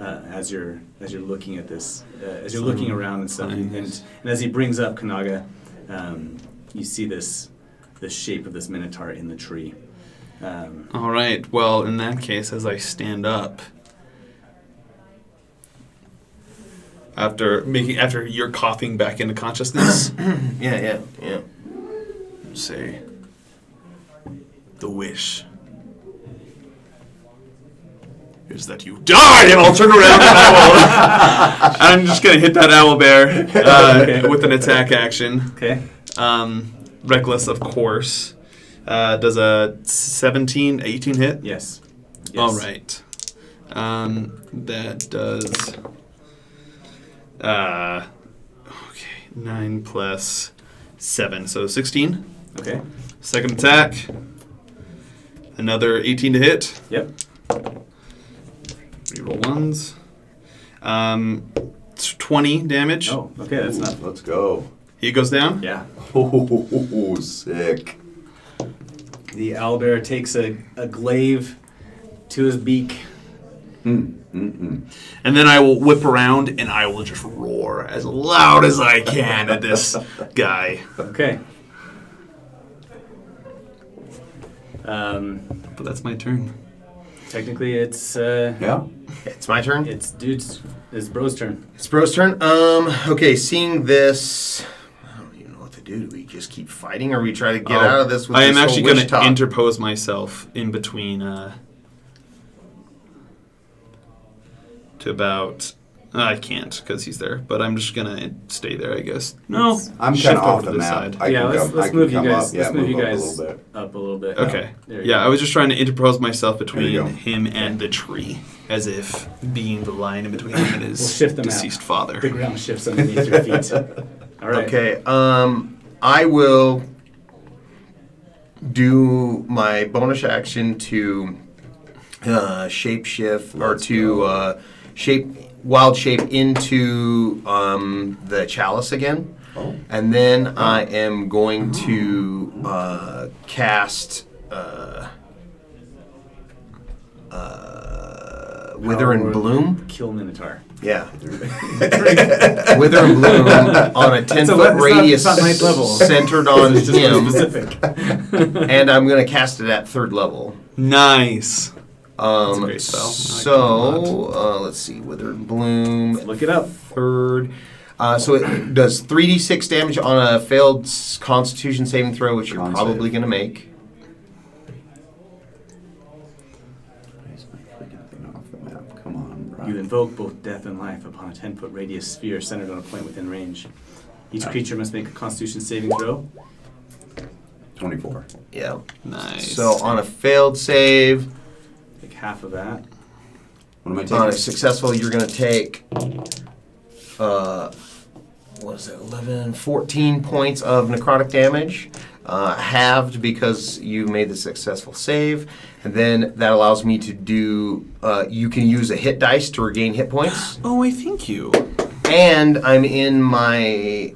As you're looking at this, as you're looking around and stuff, and as he brings up Kanaga, you see the shape of this minotaur in the tree. All right. Well, in that case, as I stand up, after you're coughing back into consciousness, Yeah. say the wish. is that you die, and I'll turn around and I'm just going to hit that owlbear with an attack action. Okay. Reckless, of course. Does a 18 hit? Yes. All right. That does... okay, 9 plus 7, so 16. Okay. Second attack. Another 18 to hit. Yep. Reroll ones. 20 damage. Oh, okay, that's not. Let's go. He goes down. Yeah. Oh, sick. The owlbear takes a glaive to his beak. And then I will whip around and I will just roar as loud as I can at this guy. Okay. But that's my turn. Technically, it's Yeah. It's my turn. it's bro's turn. It's Bro's turn. Okay, seeing this, I don't even know what to do. Do we just keep fighting, or we try to get out of this? With I this am whole actually going witch to talk? interpose myself in between to about... I can't because he's there, but I'm just going to stay there, I guess. No, I'm shift kind of off over to the this map. side. I Yeah, can let's come, I can move you come guys. up. Yeah, Let's move you up guys a little bit. up a little bit. Okay. There you Yeah, go. I was just trying to interpose myself you between go. him and the tree, as if being the line in between him and his We'll shift them out. deceased father. The ground shifts underneath your feet. All right. Okay. I will do my bonus action to shape shift or to wild shape into the chalice again. Oh. And then I am going to cast Wither and Power Bloom. Kill Minotaur. Yeah. Wither and Bloom on a 10-foot radius it's not ninth level. centered on It's just him. specific. And I'm going to cast it at 3rd level. Nice. a great spell. So, let's see. Wither and Bloom. Look it up. 3rd. So it does 3d6 damage on a failed Constitution saving throw, which you're Con probably save. going to make. Raise my freaking thing off the map. Come on, Brian. You invoke both death and life upon a 10-foot radius sphere centered on a point within range. Each creature must make a Constitution saving throw. 24. Yeah. Nice. So on a failed save, Take half of that. What am I taking? on a successful, you're going to take, what is it, 11, 14 points of necrotic damage, halved because you made the successful save. And then that allows me to do, you can use a hit dice to regain hit points. Oh, I thank you. And I'm in my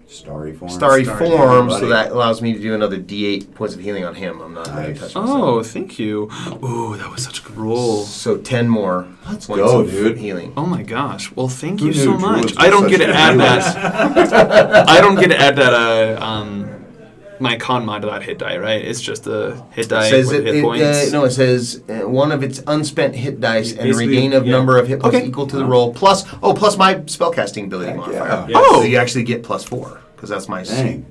Starry form. starry Starry form, buddy. so that allows me to do another D8 points of healing on him. I'm not going Nice. to touch myself. Oh, thank you. Ooh, that was such a good roll. So 10 more points go, of dude. healing. Oh my gosh. Well, thank Who you knew so druids much. were I don't such get to good add healers? that. I don't get to add that. My con mod to that hit die, right? It's just a hit die It says with hit it points. no, it says one of its unspent hit dice and Basically, regain of yeah. number of hit points Okay. equal to the roll plus my spellcasting ability Heck modifier. yeah. Yeah. Oh. So you actually get +4 because that's my. Dang.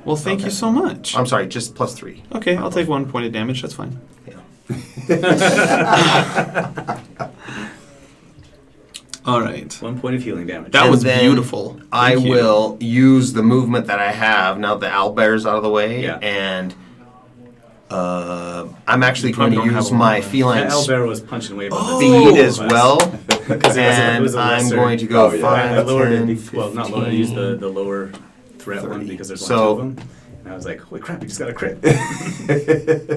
Well, thank you so much. I'm sorry, just +3. Okay, I'll take 1 point of damage. That's fine. Yeah. All right. 1 point of healing damage. That And was then beautiful. I Thank you. will use the movement that I have now. The owlbear's out of the way, Yeah. and I'm actually You going probably to don't use have a my lot. feline That owlbear was punching way above speed its as well, Because it and was a I'm lesser- going to go Oh, yeah. I 5, lowered 10, it. Well, not lowered. I used the lower threat one 30. because there's So- one, two of them. And I was like, holy crap, you just got a crit.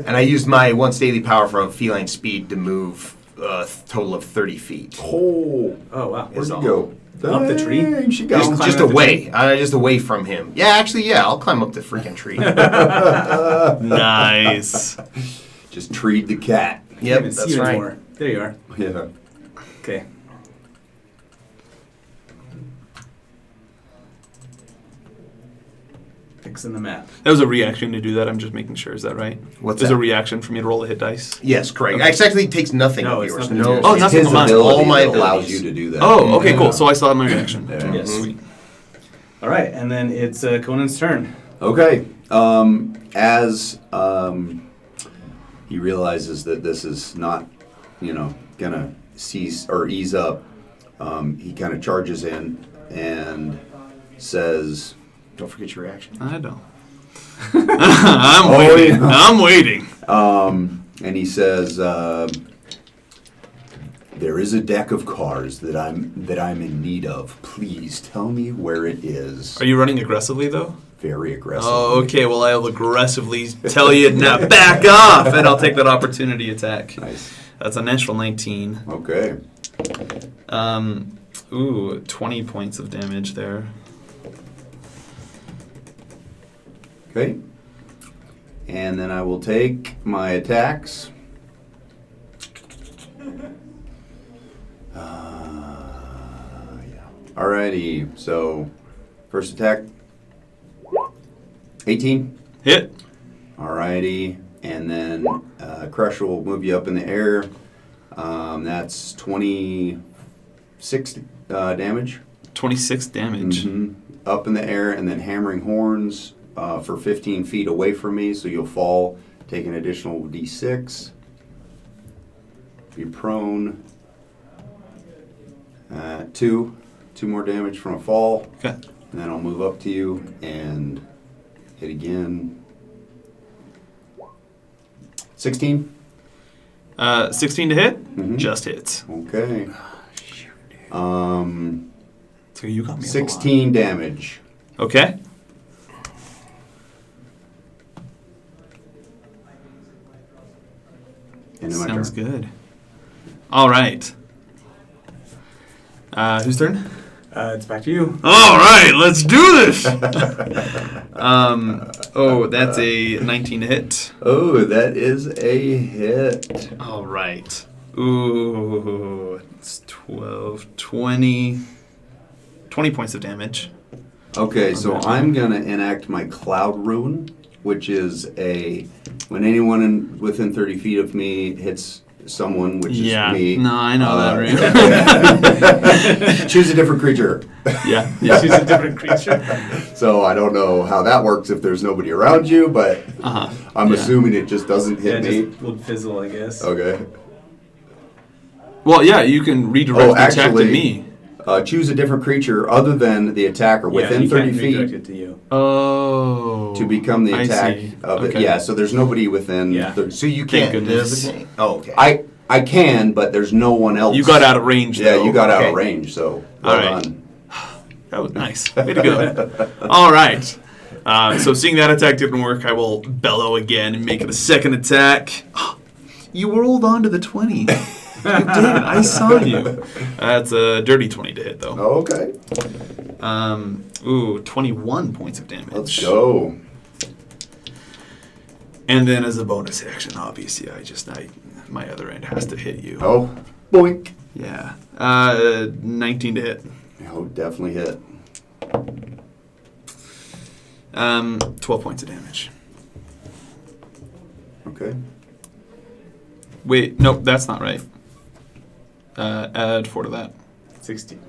and I used my once daily power from feline speed to move a total of 30 feet. Oh. Oh, wow. Where'd Is you all- go? Up the tree? Dang, she Just gone. climb Just up the away, just away from him. Yeah, actually, yeah, I'll climb up the freaking tree. Nice. Just treed the cat. I can't Yep, even see that's you right. anymore. There you are. Yeah. Okay. Fixing the map. That was a reaction to do that. I'm just making sure. Is that right? What's There's that? a reaction for me to roll a hit dice. Yes, correct. Okay. It actually takes nothing No, of it's yours. nothing No, of yours. Oh, It's nothing his of mine. ability All my that allows abilities. you to do that. Oh, okay, Yeah. cool. So I still have my reaction. Yeah. Yes. Sweet. All right, and then it's Conan's turn. Okay. As he realizes that this is not gonna cease or ease up, he kind of charges in and says, Don't forget your reaction. I don't. I'm waiting. yeah. I'm waiting. and he says, there is a deck of cards that I'm in need of. Please tell me where it is. Are you running aggressively though? Very aggressive. Oh, okay. Well, I'll aggressively tell you now. Back off, and I'll take that opportunity attack. Nice. That's a natural 19. Okay. 20 points of damage there. Okay. And then I will take my attacks. Alrighty. So, first attack. 18. Hit. Alrighty. And then Crush will move you up in the air. That's 26 damage. 26 damage. Up in the air, and then Hammering Horns for 15 feet away from me, so you'll fall, take an additional d6. Be prone. Two more damage from a fall. Okay. And then I'll move up to you and hit again. 16. 16 to hit. Just hits. Okay. So you got me. 16 damage. Okay. And then my Sounds turn. good. All right. Whose turn? It's back to you. All right, let's do this. That's a 19 to hit. Oh, that is a hit. All right. Ooh, it's 12, 20 points of damage. Okay, so I'm going to enact my Cloud Rune, which is when anyone within 30 feet of me hits someone, which is me. No, I know that, right? Choose a different creature. Yeah. She's a different creature. So I don't know how that works if there's nobody around you, but I'm Yeah. assuming it just doesn't Yeah, hit me. just will fizzle, I guess. Okay. Well, yeah, you can redirect the attack to me. Choose a different creature other than the attacker within you 30 can't redirect feet it to you. Oh. to become the I attack see. of it. Okay. Yeah, so there's nobody within. Yeah. 30. So you Thank can't goodness. designate. Oh, okay. I can, but there's no one else. You got out of range, Yeah, though. you got out Okay. of range, so All well right. done. That was nice. Way to go. All right. So seeing that attack didn't work, I will bellow again and make it a second attack. You rolled onto the 20. You did. I saw you. That's a dirty 20 to hit, though. Oh, okay. 21 points of damage. Let's go. And then as a bonus action, obviously, my other end has to hit you. Oh, boink. Yeah. 19 to hit. Oh, definitely hit. 12 points of damage. Okay. Wait, nope, that's not right. Add 4 to that. 16.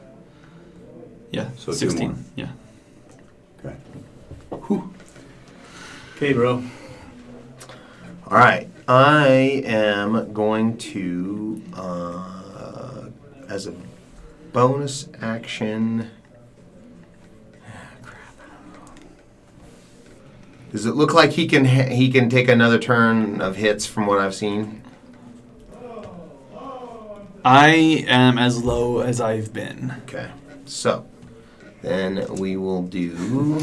Yeah, So 2 16. more. Yeah. Okay. Okay, bro. All right. I am going to, as a bonus action. Does it look like he can take another turn of hits from what I've seen? I am as low as I've been. Okay. So, then we will do.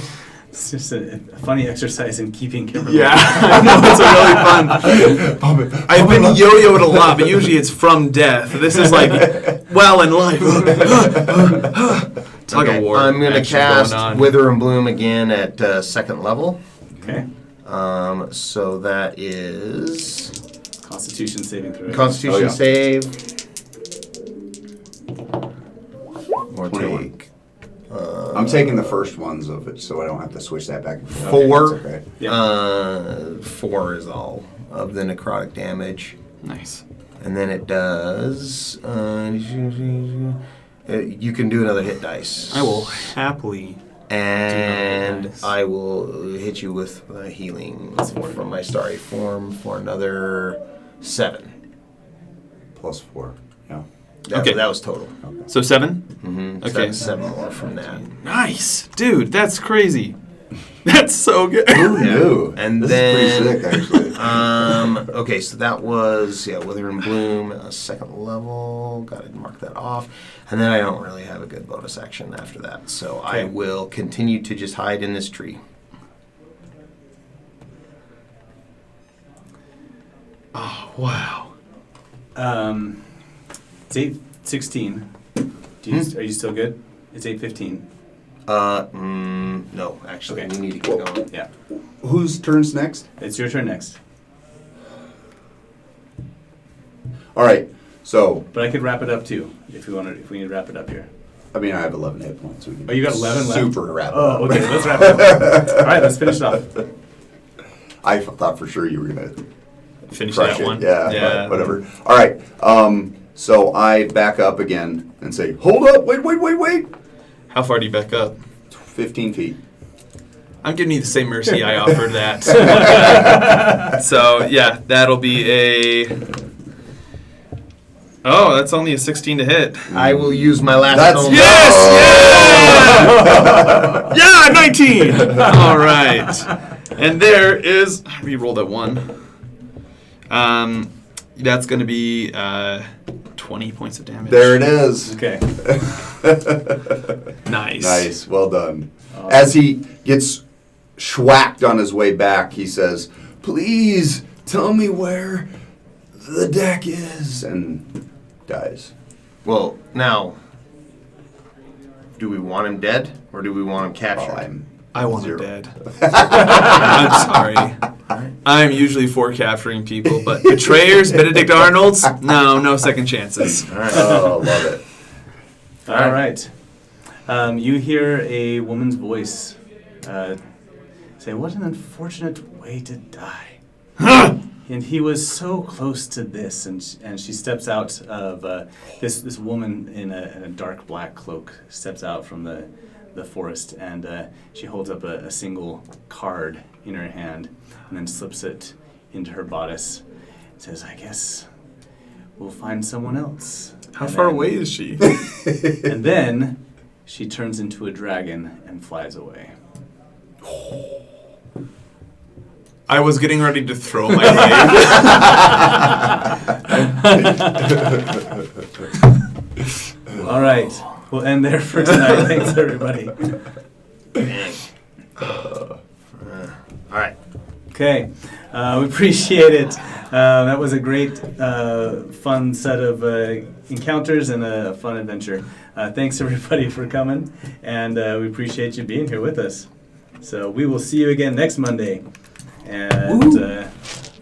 It's just a funny exercise in keeping Kimberly. Yeah, I know, it's a really fun. I've been yo-yoed a lot, but usually it's from death. This is like, well, in life. Tug of war. I'm going to action cast going on. Wither and Bloom again at second level. Okay. So that is Constitution saving throw. Constitution Oh, yeah. save. Or 21. take I'm taking the first ones of it, so I don't have to switch that back and forth. 4. That's okay. Yeah. 4 is all of the necrotic damage. Nice. And then it does. You can do another hit dice. I will happily. And Do another dice. I will hit you with healing from my starry form for another 7. plus 4. Yeah. Okay. That was total. So 7? Mm-hmm. So Okay. that's 7 more from that. Nice. Dude, that's crazy. That's so good. Who knew? And this then, is pretty sick, actually. Okay, so that was Wither and Bloom, second level. Got to mark that off, and then I don't really have a good bonus action after that, so I Okay. will continue to just hide in this tree. Oh, wow. It's 8:16. Are you still good? It's 8:15. No, actually, Okay. we need to keep going. Yeah, Whose turn's next? it's your turn next. All right. So, But I could wrap it up too if we wanted. If we need to wrap it up here. I mean, I have 11 hit points. We can Oh, you got 11 left? Super wrap it Oh, up. okay. Let's wrap it up. All right, let's finish it off. I thought for sure you were going to Finish crush that it. one. Yeah, but whatever. All right. So I back up again and say, hold up, wait. How far do you back up? 15 feet. I'm giving you the same mercy I offered that. So, yeah, that'll be a... Oh, that's only a 16 to hit. I will use my last. That's- tome. Yes! Yeah! Yeah, 19! All right. And there is... We rolled a 1. That's going to be 20 points of damage. There it is. Okay. Nice. Nice. Well done. As he gets schwacked on his way back, he says, please tell me where the deck is. And dies. Well, now, do we want him dead or do we want him captured? I want him 0. dead. I'm sorry. I'm usually for capturing people, but betrayers, Benedict Arnolds, no second chances. All right. Oh, love it. All right. You hear a woman's voice say, "What an unfortunate way to die." And he was so close to this, and she steps out of this woman in a dark black cloak steps out from the forest, and she holds up a single card in her hand, and then slips it into her bodice. And says, "I guess we'll find someone else." How And far then- away is she? And then she turns into a dragon and flies away. I was getting ready to throw my blade. All right. We'll end there for tonight. Thanks, everybody. All right. Okay. We appreciate it. That was a great, fun set of encounters and a fun adventure. Thanks, everybody, for coming. And we appreciate you being here with us. So we will see you again next Monday. And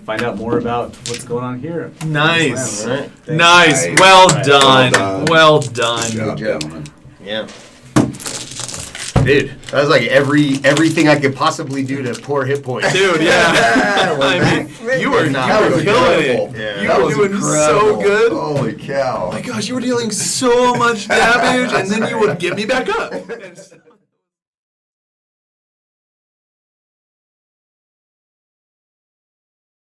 find out more about what's going on here. Nice. All right. Thanks. Nice. Nice. Well Right. done. Well done. Well done. Good job, gentlemen. Yeah. Dude, that was like everything I could possibly do to pour hit points. Dude, yeah. I mean, you were killing it. Yeah. You That were was doing so good. Holy cow. Oh my gosh, you were dealing so much damage, and then you would get me back up.